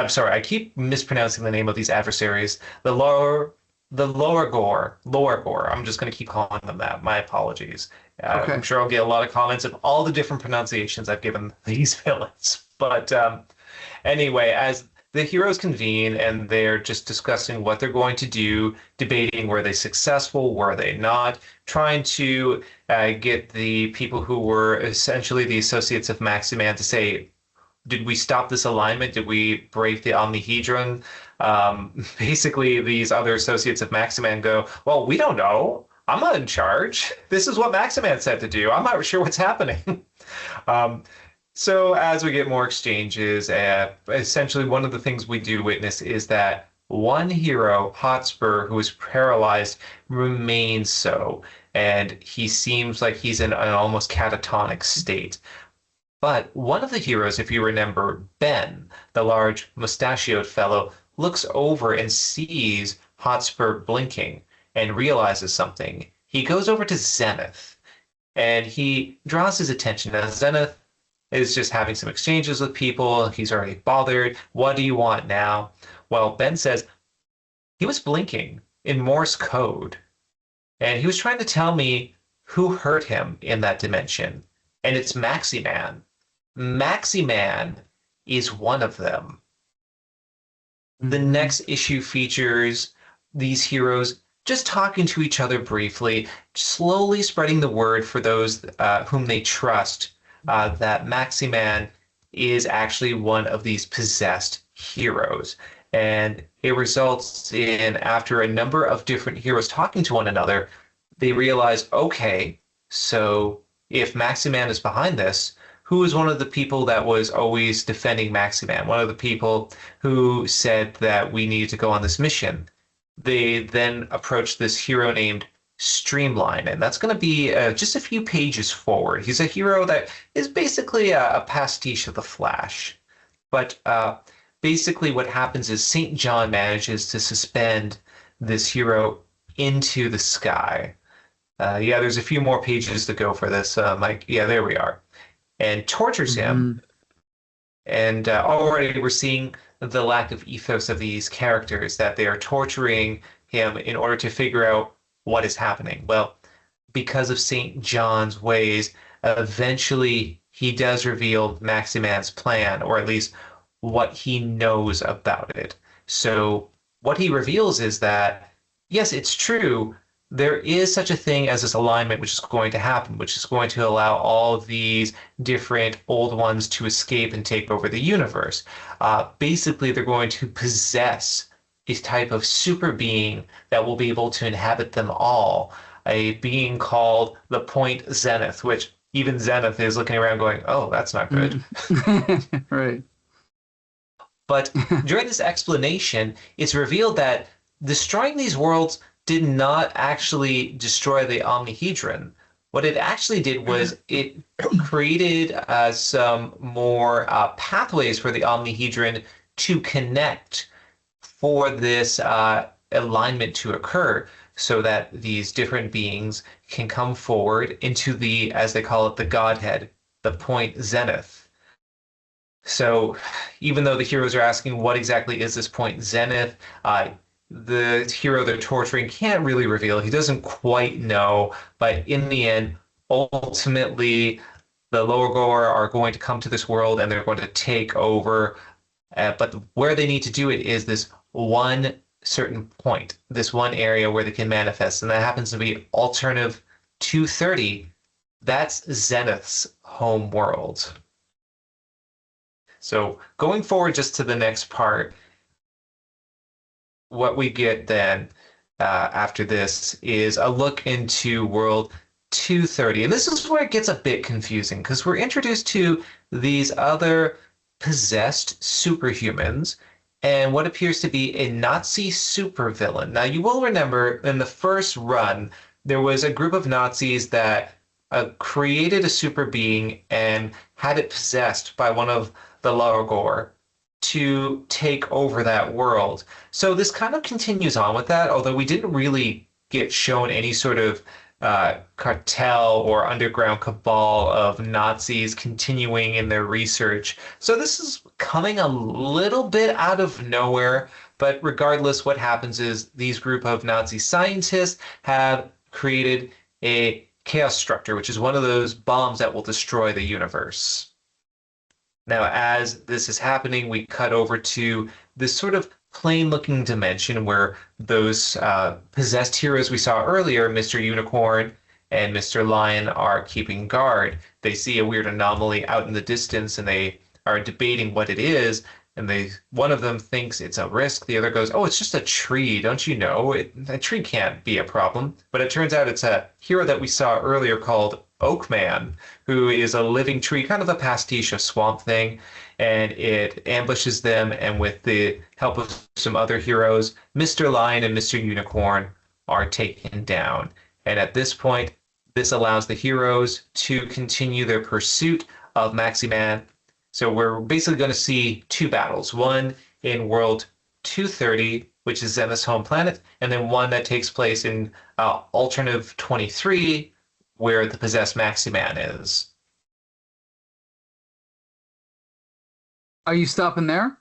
sorry, I keep mispronouncing the name of these adversaries. The Loragor. I'm just going to keep calling them that. My apologies. Okay. I'm sure I'll get a lot of comments of all the different pronunciations I've given these villains. But anyway, as the heroes convene and they're just discussing what they're going to do, debating were they successful, were they not, trying to get the people who were essentially the associates of Maximan to say, did we stop this alignment? Did we break the Omnihedron? Basically, these other associates of Maximan go, well, we don't know. I'm not in charge. This is what Maximan said to do. I'm not sure what's happening. So as we get more exchanges, essentially one of the things we do witness is that one hero, Hotspur, who is paralyzed, remains so. And he seems like he's in an almost catatonic state. But one of the heroes, if you remember, Ben, the large mustachioed fellow, looks over and sees Hotspur blinking and realizes something. He goes over to Zenith and he draws his attention. Now, Zenith is just having some exchanges with people. He's already bothered. What do you want now? Well, Ben says, he was blinking in Morse code. And he was trying to tell me who hurt him in that dimension. And it's Maximan. Maximan is one of them. The next issue features these heroes just talking to each other briefly, slowly spreading the word for those whom they trust that Maximan is actually one of these possessed heroes. And it results in, after a number of different heroes talking to one another, they realize, okay, so if Maximan is behind this, who is one of the people that was always defending Maximan? One of the people who said that we need to go on this mission. They then approach this hero named Streamline, and that's going to be just a few pages forward. He's a hero that is basically a pastiche of the Flash. But basically what happens is St. John manages to suspend this hero into the sky. Yeah, there's a few more pages to go for this, Mike. Yeah, there we are. And tortures him. And already we're seeing the lack of ethos of these characters, that they are torturing him in order to figure out what is happening. Well, because of St. John's ways, eventually he does reveal Maximan's plan, or at least what he knows about it. So what he reveals is that, yes, it's true, there is such a thing as this alignment which is going to happen, which is going to allow all of these different old ones to escape and take over the universe. Basically, they're going to possess a type of super being that will be able to inhabit them all, a being called the Point Zenith, which even Zenith is looking around going, oh, that's not good. Right. But during this explanation, it's revealed that destroying these worlds did not actually destroy the Omnihedron. What it actually did was it created some more pathways for the Omnihedron to connect for this alignment to occur, so that these different beings can come forward into the, as they call it, the Godhead, the Point Zenith. So even though the heroes are asking what exactly is this Point Zenith, the hero they're torturing can't really reveal. He doesn't quite know, but in the end, ultimately, the Lower Gore are going to come to this world and they're going to take over. But where they need to do it is this one certain point, this one area where they can manifest, and that happens to be Alternative 230. That's Zenith's home world. So going forward just to the next part, what we get then after this is a look into World 230. And this is where it gets a bit confusing, because we're introduced to these other possessed superhumans and what appears to be a Nazi supervillain. Now, you will remember in the first run, there was a group of Nazis that created a super being and had it possessed by one of the Lower Gore to take over that world. So this kind of continues on with that, although we didn't really get shown any sort of cartel or underground cabal of Nazis continuing in their research. So this is coming a little bit out of nowhere, but regardless, what happens is these group of Nazi scientists have created a chaos structure, which is one of those bombs that will destroy the universe. Now, as this is happening, we cut over to this sort of plain-looking dimension where those possessed heroes we saw earlier, Mr. Unicorn and Mr. Lion, are keeping guard. They see a weird anomaly out in the distance, and they are debating what it is. And one of them thinks it's a risk. The other goes, oh, it's just a tree. Don't you know? A tree can't be a problem. But it turns out it's a hero that we saw earlier called Oakman, who is a living tree, kind of a pastiche of Swamp Thing, and it ambushes them, and with the help of some other heroes, Mr. Lion and Mr. Unicorn are taken down. And at this point, this allows the heroes to continue their pursuit of Maximan. So we're basically going to see two battles, one in World 230, which is Zenith's home planet, and then one that takes place in Alternative 23, where the possessed Maximan is. Are you stopping there?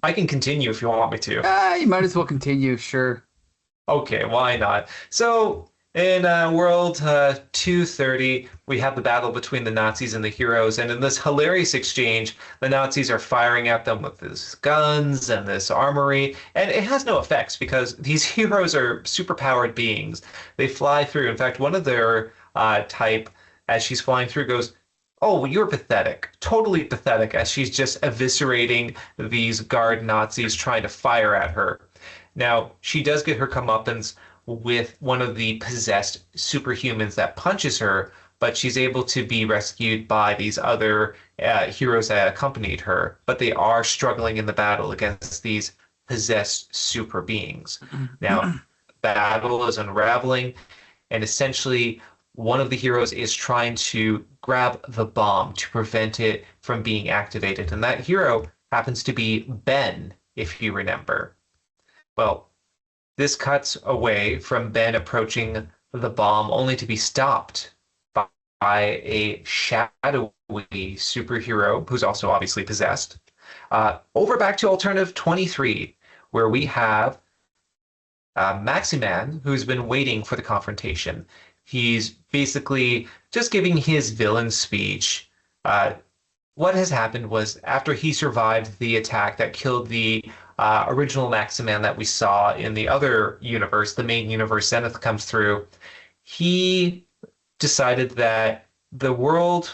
I can continue if you want me to. You might as well continue, sure. Okay, why not? So in World 230, we have the battle between the Nazis and the heroes, and in this hilarious exchange, the Nazis are firing at them with these guns and this armory, and it has no effects because these heroes are superpowered beings. They fly through. In fact, one of their type, as she's flying through, goes, oh, you're pathetic, totally pathetic, as she's just eviscerating these guard Nazis trying to fire at her. Now, she does get her comeuppance with one of the possessed superhumans that punches her, but she's able to be rescued by these other heroes that accompanied her. But they are struggling in the battle against these possessed super beings. Now, battle is unraveling, and essentially one of the heroes is trying to grab the bomb to prevent it from being activated. And that hero happens to be Ben, if you remember. Well, this cuts away from Ben approaching the bomb only to be stopped by a shadowy superhero who's also obviously possessed. Over back to alternative 23, where we have Maximan, who's been waiting for the confrontation. He's basically just giving his villain speech. What has happened was after he survived the attack that killed the original Maximan that we saw in the other universe, the main universe, Zenith comes through, he decided that the world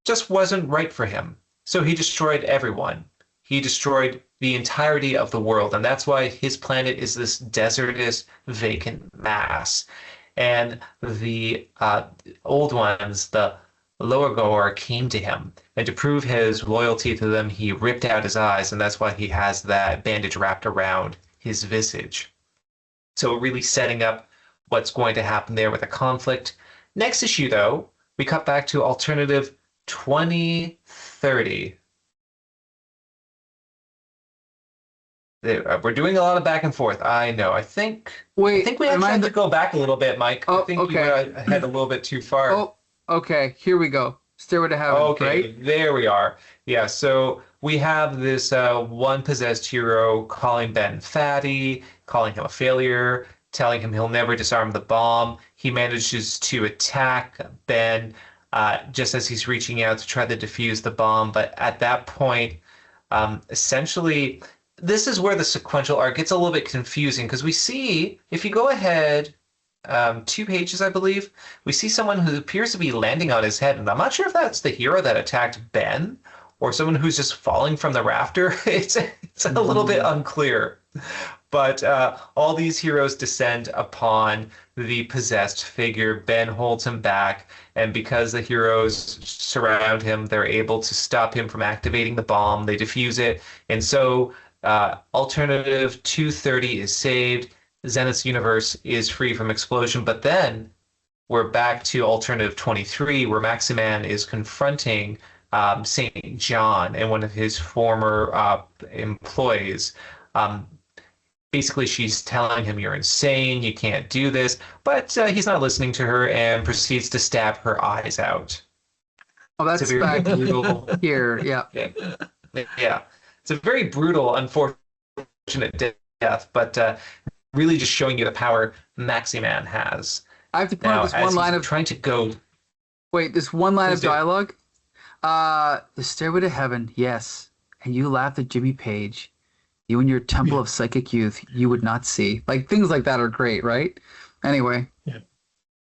just wasn't right for him. So he destroyed everyone. He destroyed the entirety of the world, and that's why his planet is this desertous, vacant mass. And the old ones, the lower goer, came to him, and to prove his loyalty to them, he ripped out his eyes, and that's why he has that bandage wrapped around his visage. So really setting up what's going to happen there with a conflict. Next issue, though, we cut back to alternative 2030. We're doing a lot of back and forth. I know. I think we actually have to go back a little bit, Mike. Oh, I think okay. you went ahead a little bit too far. Oh, okay. Here we go. Stairway to Heaven, Okay, right? there we are. Yeah, so we have this one possessed hero calling Ben fatty, calling him a failure, telling him he'll never disarm the bomb. He manages to attack Ben just as he's reaching out to try to defuse the bomb. But at that point, essentially, this is where the sequential arc gets a little bit confusing because we see, if you go ahead 2 pages, I believe, we see someone who appears to be landing on his head. And I'm not sure if that's the hero that attacked Ben or someone who's just falling from the rafter. It's a little bit unclear. But all these heroes descend upon the possessed figure. Ben holds him back, and because the heroes surround him, they're able to stop him from activating the bomb. They defuse it, and so alternative 230 is saved. Zenith's universe is free from explosion, but then we're back to alternative 23, where Maximan is confronting St. John and one of his former employees. Basically, she's telling him, you're insane, you can't do this, but he's not listening to her and proceeds to stab her eyes out. Oh, that's back brutal. here, yeah. Yeah. It's a very brutal, unfortunate death, but really just showing you the power Maximan has. I have to point out this one line of trying to go. Wait, this one line of dialogue. The Stairway to Heaven, yes. And you laughed at Jimmy Page. You and your Temple of Psychic Youth, you would not see. Like, things like that are great, right? Anyway. Yeah.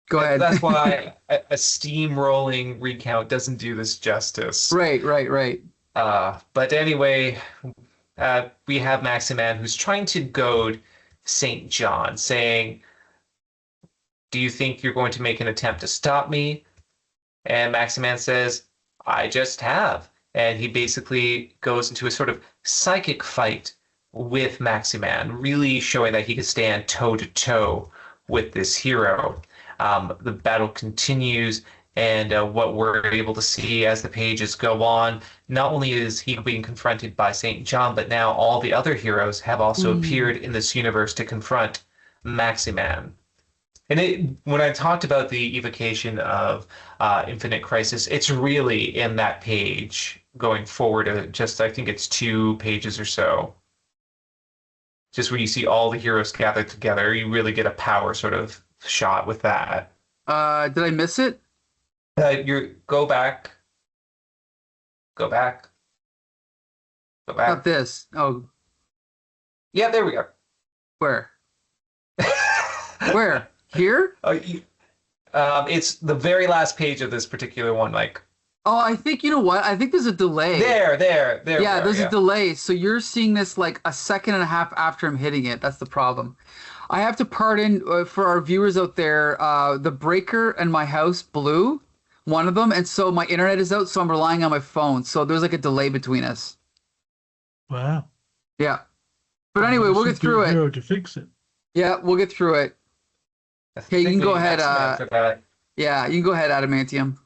Go ahead. That's why a steamrolling recount doesn't do this justice. Right. But anyway, we have Maximan who's trying to goad St. John, saying, do you think you're going to make an attempt to stop me? And Maximan says, I just have. And he basically goes into a sort of psychic fight with Maximan, really showing that he can stand toe-to-toe with this hero. The battle continues, and what we're able to see as the pages go on, not only is he being confronted by St. John, but now all the other heroes have also appeared in this universe to confront Maximan. And when I talked about the evocation of Infinite Crisis, it's really in that page going forward, I think it's 2 pages or so. Just when you see all the heroes gathered together, you really get a power sort of shot with that. Did I miss it? Go back. Not this. Oh. Yeah, there we go. Where? Where? Here? It's the very last page of this particular one, Mike. Oh, I think, you know what? I think there's a delay. There. Yeah, there's a delay. So you're seeing this like a second and a half after I'm hitting it. That's the problem. I have to pardon for our viewers out there, the breaker and my house blew, one of them, and so my internet is out, so I'm relying on my phone. So there's like a delay between us. Wow. Yeah. But anyway, we'll get through it. To fix it. Yeah, we'll get through it. I Okay, you think can we go need ahead. X-Men for that. Yeah, you can go ahead, Adamantium.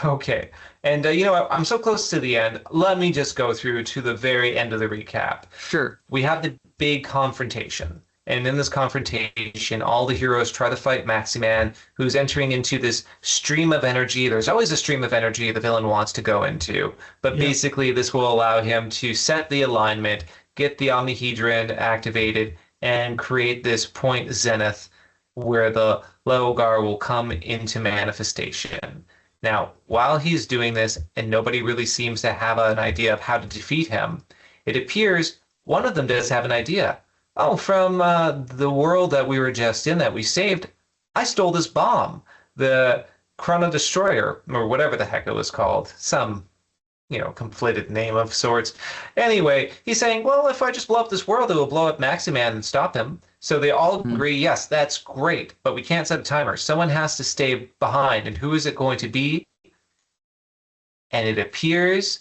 Okay. And you know what? I'm so close to the end. Let me just go through to the very end of the recap. Sure. We have the big confrontation. And in this confrontation, all the heroes try to fight Maximan, who's entering into this stream of energy. There's always a stream of energy the villain wants to go into. But Yeah. basically, this will allow him to set the alignment, get the Omnihedron activated, and create this point Zenith where the Leogar will come into manifestation. Now, while he's doing this, and nobody really seems to have an idea of how to defeat him, it appears one of them does have an idea. Oh, from the world that we were just in that we saved, I stole this bomb, the Chrono Destroyer, or whatever the heck it was called. Some, conflated name of sorts. Anyway, he's saying, well, if I just blow up this world, it will blow up Maximan and stop him. So they all agree, yes, that's great, but we can't set a timer. Someone has to stay behind, and who is it going to be? And it appears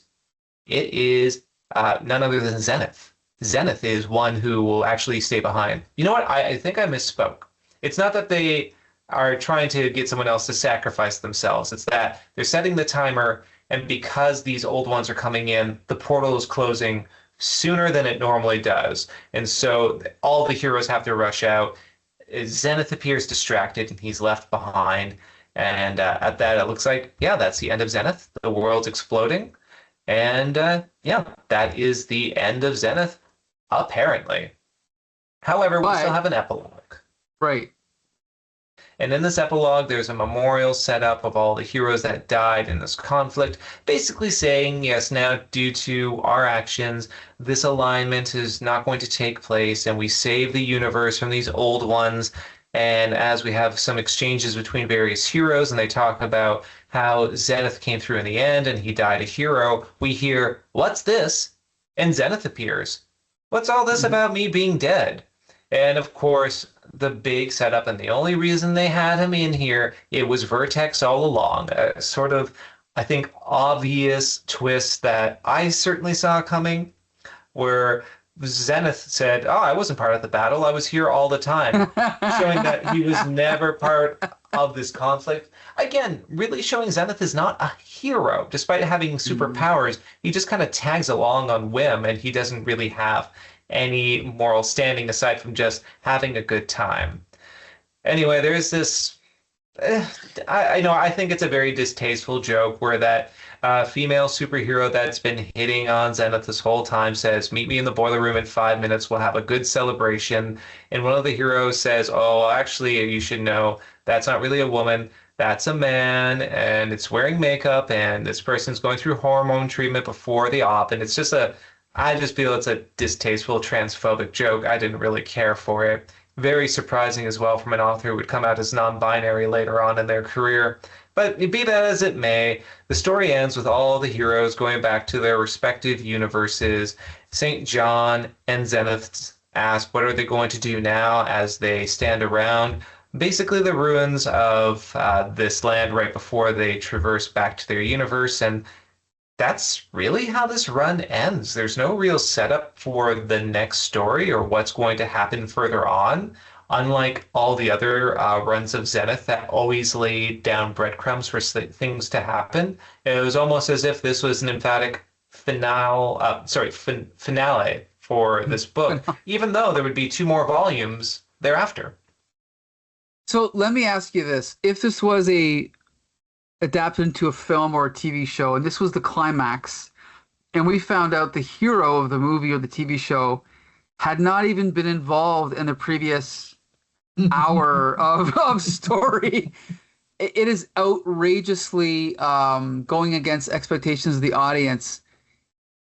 it is none other than Zenith. Zenith is one who will actually stay behind. You know what? I think I misspoke. It's not that they are trying to get someone else to sacrifice themselves. It's that they're setting the timer, and because these old ones are coming in, the portal is closing sooner than it normally does. And so all the heroes have to rush out. Zenith appears distracted, and he's left behind. And at that, it looks like, yeah, that's the end of Zenith. The world's exploding. And yeah, that is the end of Zenith. Apparently. However, we still have an epilogue. Right. And in this epilogue, there's a memorial set up of all the heroes that died in this conflict, basically saying, yes, now due to our actions, this alignment is not going to take place, and we save the universe from these old ones. And as we have some exchanges between various heroes, and they talk about how Zenith came through in the end, and he died a hero, we hear, what's this? And Zenith appears. What's all this about me being dead? And of course, the big setup, and the only reason they had him in here, it was Vertex all along. A sort of, I think, obvious twist that I certainly saw coming, where Zenith said, oh, I wasn't part of the battle. I was here all the time, showing that he was never part of this conflict. Again, really showing Zenith is not a hero. Despite having superpowers, he just kind of tags along on whim, and he doesn't really have any moral standing aside from just having a good time. Anyway, there's this... I think it's a very distasteful joke where that female superhero that's been hitting on Zenith this whole time says, meet me in the boiler room in 5 minutes, we'll have a good celebration. And one of the heroes says, oh, actually, you should know, that's not really a woman, that's a man, and it's wearing makeup, and this person's going through hormone treatment before the op, and it's just I just feel it's a distasteful, transphobic joke. I didn't really care for it. Very surprising as well from an author who would come out as non-binary later on in their career. But be that as it may, the story ends with all the heroes going back to their respective universes. St. John and Zenith ask what are they going to do now as they stand around basically the ruins of this land right before they traverse back to their universe. And that's really how this run ends. There's no real setup for the next story or what's going to happen further on, unlike all the other runs of Zenith that always laid down breadcrumbs for things to happen. It was almost as if this was an emphatic finale for this book, even though there would be 2 more volumes thereafter. So let me ask you this. If this was adapted into a film or a TV show, and this was the climax, and we found out the hero of the movie or the TV show had not even been involved in the previous hour of story, it is outrageously going against expectations of the audience.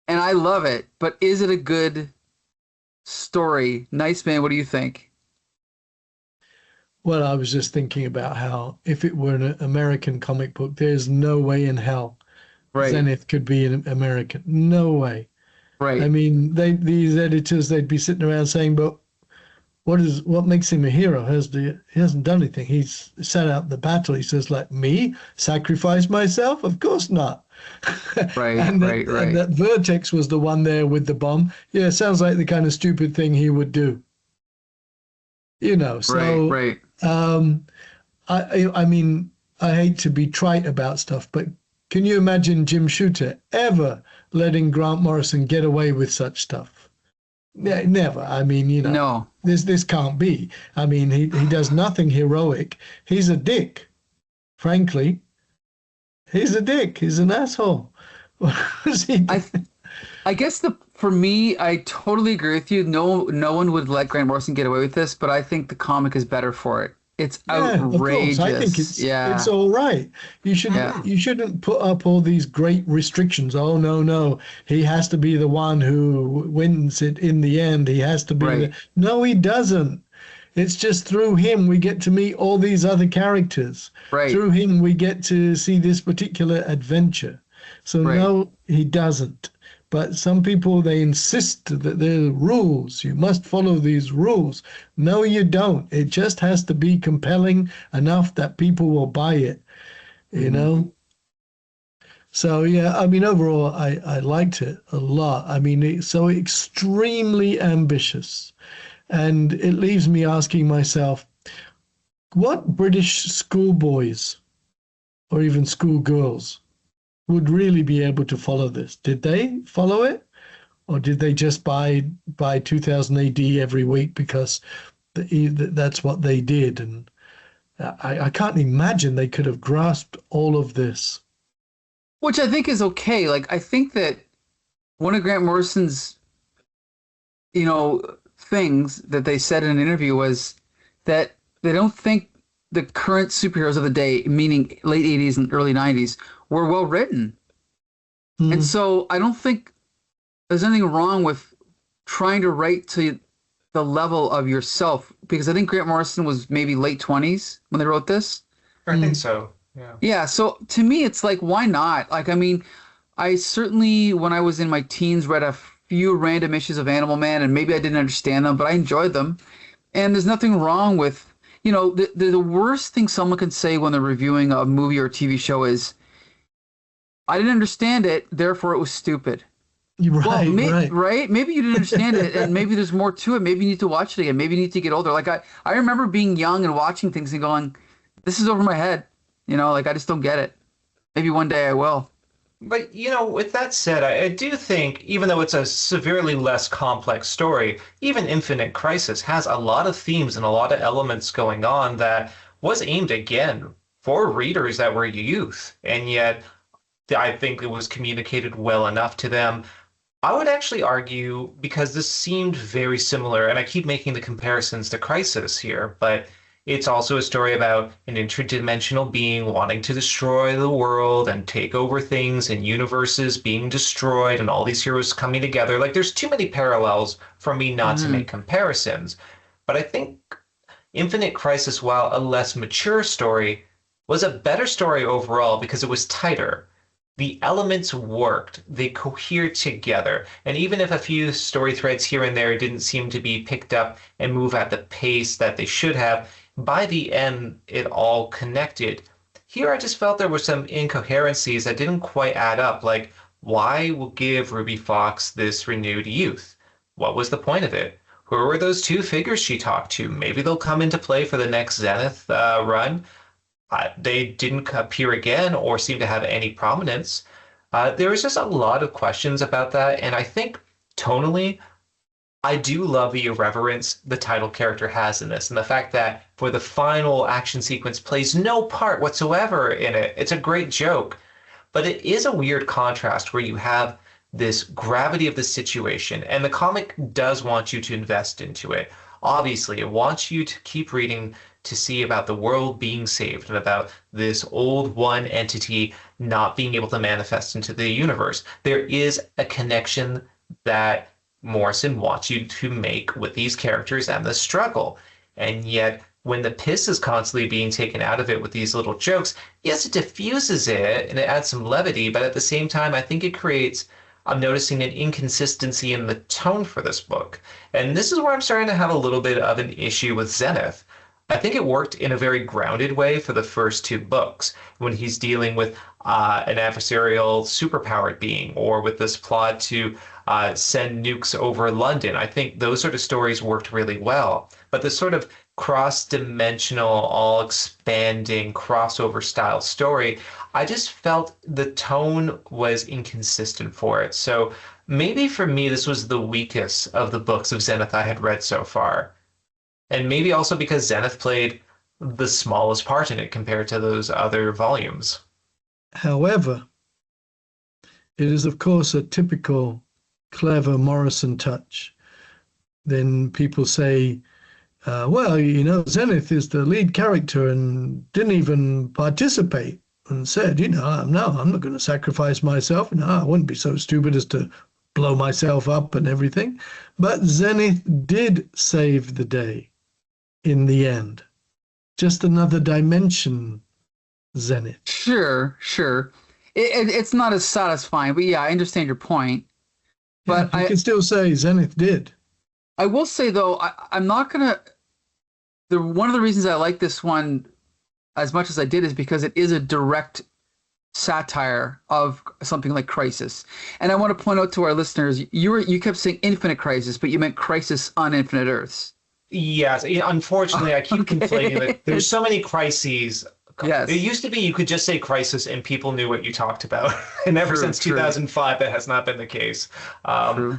And I love it, but is it a good story? Nice Man, what do you think? Well, I was just thinking about how if it were an American comic book, there's no way in hell Zenith could be an American. No way. Right. I mean, these editors, they'd be sitting around saying, but what makes him a hero? He hasn't done anything. He's sat out the battle. He says, like, me? Sacrifice myself? Of course not. Right, and right. that Vertex was the one there with the bomb. Yeah, sounds like the kind of stupid thing he would do. you know. Right, So right. um, I mean, I hate to be trite about stuff, but can you imagine Jim Shooter ever letting Grant Morrison get away with such stuff? Never. I mean, you know, No. this can't be. I mean, he does nothing heroic. He's a dick, frankly. He's a dick. He's an asshole. What was he I doing? I guess for me, I totally agree with you. No one would let Grant Morrison get away with this, but I think the comic is better for it. It's Yeah, of course. I think outrageous. it's Yeah. all right. Yeah. You shouldn't put up all these great restrictions. Oh no, no. He has to be the one who wins it in the end. He has to be Right. the No, he doesn't. It's just through him we get to meet all these other characters. Right. Through him we get to see this particular adventure. So Right. no, he doesn't. But some people, they insist that there are rules. You must follow these rules. No, you don't. It just has to be compelling enough that people will buy it, you know? So, yeah, I mean, overall, I liked it a lot. I mean, it's so extremely ambitious. And it leaves me asking myself, what British schoolboys or even schoolgirls would really be able to follow this? Did they follow it? Or did they just buy 2000 AD every week because that's what they did? And I can't imagine they could have grasped all of this. Which I think is okay. Like I think that one of Grant Morrison's, things that they said in an interview was that they don't think the current superheroes of the day, meaning late 80s and early 90s, were well written. And so I don't think there's anything wrong with trying to write to the level of yourself, because I think Grant Morrison was maybe late 20s when they wrote this. I think so. Yeah. Yeah, so to me, it's like, why not? Like, I mean, I certainly, when I was in my teens, read a few random issues of Animal Man, and maybe I didn't understand them, but I enjoyed them. And there's nothing wrong with, the worst thing someone can say when they're reviewing a movie or TV show is, I didn't understand it, therefore it was stupid. Well, Right. right? Maybe you didn't understand it, and maybe there's more to it. Maybe you need to watch it again. Maybe you need to get older. Like I remember being young and watching things and going, this is over my head. Like I just don't get it. Maybe one day I will. But, with that said, I do think, even though it's a severely less complex story, even Infinite Crisis has a lot of themes and a lot of elements going on that was aimed, again, for readers that were youth. And yet, I think it was communicated well enough to them. I would actually argue, because this seemed very similar, and I keep making the comparisons to Crisis here, but it's also a story about an interdimensional being wanting to destroy the world and take over things, and universes being destroyed, and all these heroes coming together. Like, there's too many parallels for me not to make comparisons. But I think Infinite Crisis, while a less mature story, was a better story overall because it was tighter. The elements worked, they cohered together, and even if a few story threads here and there didn't seem to be picked up and move at the pace that they should have, by the end it all connected. Here I just felt there were some incoherencies that didn't quite add up, like why give Ruby Fox this renewed youth? What was the point of it? Who were those two figures she talked to? Maybe they'll come into play for the next Zenith run. They didn't appear again or seem to have any prominence. There was just a lot of questions about that, and I think tonally, I do love the irreverence the title character has in this, and the fact that for the final action sequence plays no part whatsoever in it. It's a great joke, but it is a weird contrast where you have this gravity of the situation, and the comic does want you to invest into it. Obviously, it wants you to keep reading to see about the world being saved and about this old one entity not being able to manifest into the universe. There is a connection that Morrison wants you to make with these characters and the struggle. And yet, when the piss is constantly being taken out of it with these little jokes, yes, it diffuses it and it adds some levity, but at the same time, I think it creates, I'm noticing an inconsistency in the tone for this book. And this is where I'm starting to have a little bit of an issue with Zenith. I think it worked in a very grounded way for the first two books, when he's dealing with an adversarial superpowered being, or with this plot to send nukes over London. I think those sort of stories worked really well. But the sort of cross-dimensional, all-expanding crossover style story, I just felt the tone was inconsistent for it. So maybe for me, this was the weakest of the books of Zenith I had read so far. And maybe also because Zenith played the smallest part in it compared to those other volumes. However, it is, of course, a typical clever Morrison touch. Then people say, well, you know, Zenith is the lead character and didn't even participate, and said, you know, no, I'm not going to sacrifice myself. No, I wouldn't be so stupid as to blow myself up and everything. But Zenith did save the day in the end. Just another dimension, Zenith. Sure. It's not as satisfying, but yeah, I understand your point. But yeah, you can still say Zenith did. I will say, though, I'm not going to... One of the reasons I like this one as much as I did is because it is a direct satire of something like Crisis. And I want to point out to our listeners, you kept saying Infinite Crisis, but you meant Crisis on Infinite Earths. Yes, unfortunately, I keep complaining that there's so many crises. Yes. It used to be you could just say crisis and people knew what you talked about. And ever since 2005, that has not been the case. True.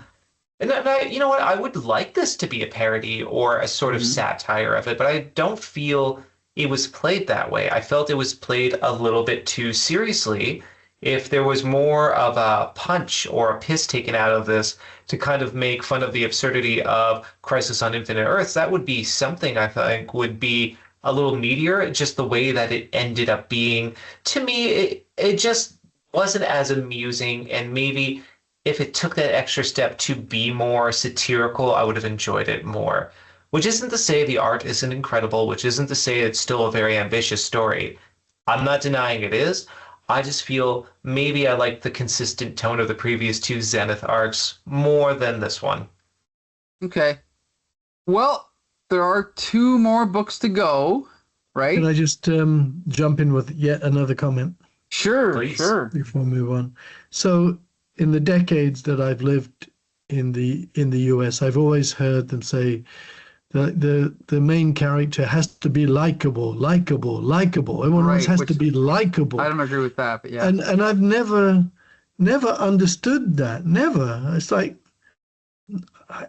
And you know what? I would like this to be a parody or a sort of satire of it, but I don't feel it was played that way. I felt it was played a little bit too seriously. If there was more of a punch or a piss taken out of this to kind of make fun of the absurdity of Crisis on Infinite Earths, that would be something I think would be a little meatier. Just the way that it ended up being, to me, it just wasn't as amusing. And maybe if it took that extra step to be more satirical, I would have enjoyed it more. Which isn't to say the art isn't incredible, which isn't to say it's still a very ambitious story. I'm not denying it is. I just feel maybe I like the consistent tone of the previous two Zenith arcs more than this one. Okay. Well, there are 2 more books to go, right? Can I just jump in with yet another comment? Sure, Please. sure. Before we move on. So in the decades that I've lived in the US, I've always heard them say the main character has to be likable. Everyone else has to be likable. I don't agree with that, but yeah. And I've never understood that. Never. It's like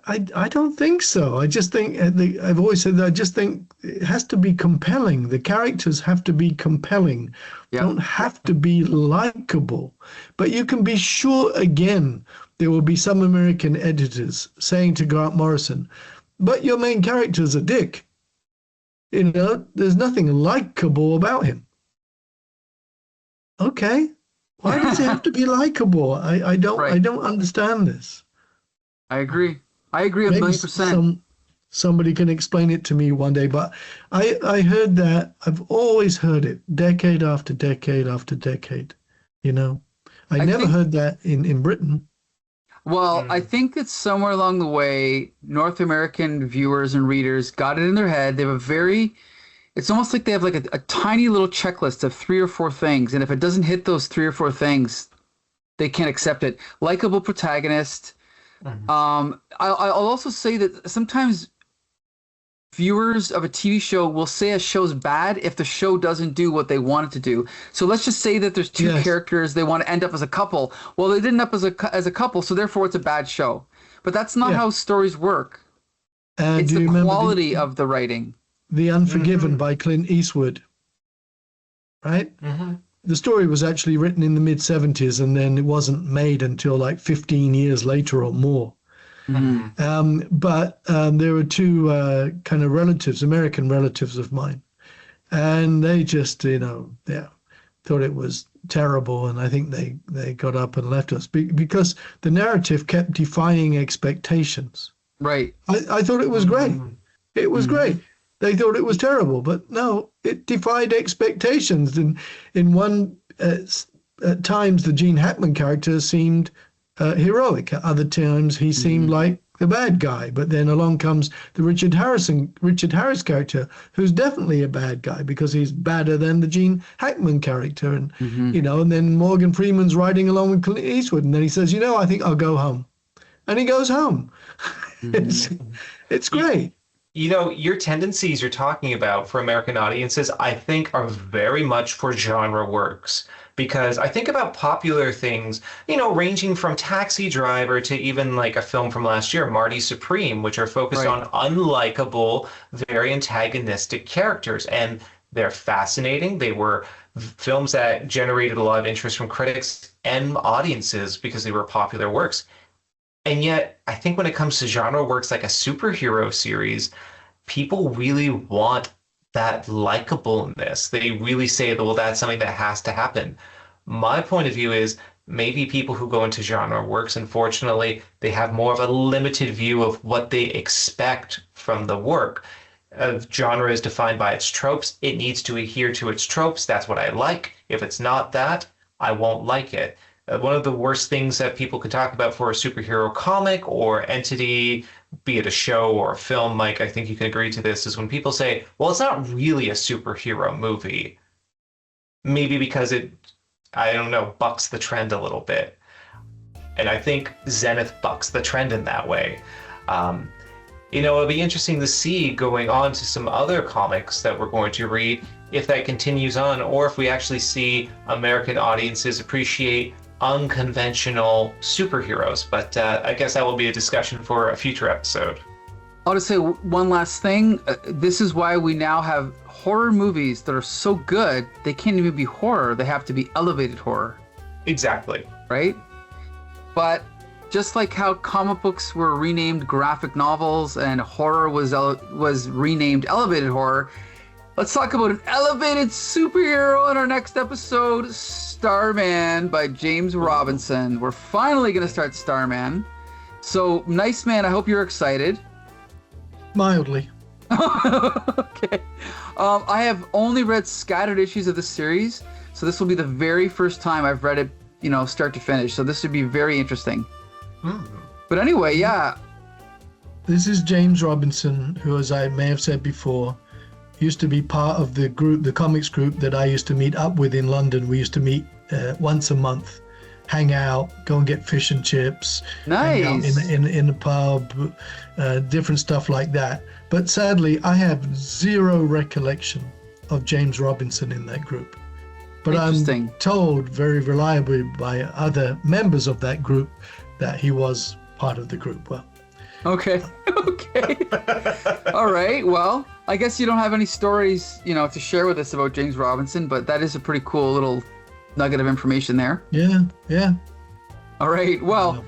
I don't think so. I just think I've always said that. I just think it has to be compelling. The characters have to be compelling. Yeah. Don't have to be likable. But you can be sure, again, there will be some American editors saying to Grant Morrison, but your main character's a dick. You know, there's nothing likable about him. Okay. Why does he have to be likable? I don't understand this. I agree a million percent. Somebody can explain it to me one day, but I heard that. I've always heard it decade after decade after decade. You know, I never heard that in Britain. Well, I think it's somewhere along the way, North American viewers and readers got it in their head. They have it's almost like they have like a tiny little checklist of 3 or 4 things. And if it doesn't hit those 3 or 4 things, they can't accept it. Likeable protagonist. I'll also say that sometimes viewers of a TV show will say a show's bad if the show doesn't do what they want it to do. So let's just say that there's 2 characters, they want to end up as a couple. Well, they didn't end up as a couple, so therefore it's a bad show. But that's not how stories work. It's the quality of the writing. The Unforgiven by Clint Eastwood, right? The story was actually written in the mid-70s, and then it wasn't made until like 15 years later or more. But there were 2 kind of relatives, American relatives of mine, and they just, thought it was terrible, and I think they got up and left us because the narrative kept defying expectations. Right. I thought it was great. It was great. They thought it was terrible, but no, it defied expectations. And in one at times, the Gene Hackman character seemed heroic. At other times, he seemed like the bad guy. But then along comes the Richard Harris character, who's definitely a bad guy because he's badder than the Gene Hackman character. And and then Morgan Freeman's riding along with Clint Eastwood, and then he says, I think I'll go home, and he goes home. It's great. Your tendencies you're talking about for American audiences, I think, are very much for genre works. Because I think about popular things, ranging from Taxi Driver to even like a film from last year, Marty Supreme, which are focused Right. on unlikable, very antagonistic characters. And they're fascinating. They were films that generated a lot of interest from critics and audiences because they were popular works. And yet, I think when it comes to genre works like a superhero series, people really want that likableness. They really say that, well, that's something that has to happen. My point of view is maybe people who go into genre works, unfortunately, they have more of a limited view of what they expect from the work. Genre is defined by its tropes. It needs to adhere to its tropes. That's what I like. If it's not that, I won't like it. One of the worst things that people could talk about for a superhero comic or entity, be it a show or a film, Mike, I think you can agree to this, is when people say, well, it's not really a superhero movie. Maybe because it, I don't know, bucks the trend a little bit. And I think Zenith bucks the trend in that way. It'll be interesting to see going on to some other comics that we're going to read, if that continues on, or if we actually see American audiences appreciate unconventional superheroes. But I guess that will be a discussion for a future episode. I'll just say one last thing. This is why we now have horror movies that are so good, they can't even be horror. They have to be elevated horror. Exactly. Right? But just like how comic books were renamed graphic novels and horror was renamed elevated horror, let's talk about an elevated superhero in our next episode, Starman by James Robinson. We're finally going to start Starman. So, Nice Man, I hope you're excited. Mildly. Okay. I have only read scattered issues of the series, so this will be the very first time I've read it, start to finish. So this would be very interesting. But anyway, yeah. This is James Robinson, who, as I may have said before, used to be part of the group, the comics group that I used to meet up with in London. We used to meet once a month, hang out, go and get fish and chips, hang out Nice. in the pub, different stuff like that. But sadly, I have zero recollection of James Robinson in that group. But Interesting. I'm told very reliably by other members of that group that he was part of the group. Well, Okay. Okay. All right. Well, I guess you don't have any stories, to share with us about James Robinson, but that is a pretty cool little nugget of information there. yeah. All right. Well,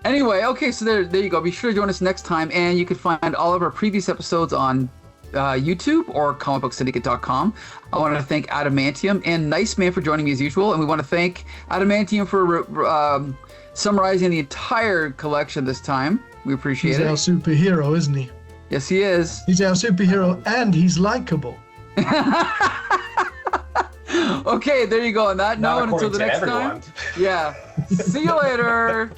anyway, okay, so there you go. Be sure to join us next time, and you can find all of our previous episodes on YouTube or comicbooksyndicate.com. I want to thank Adamantium and Nice Man for joining me as usual, and we want to thank Adamantium for summarizing the entire collection this time. We appreciate He's it. our superhero, isn't he? Yes, he is. He's our superhero, and he's likable. Okay, there you go. On that Not note, until according the to next everyone. time. Yeah. See you later.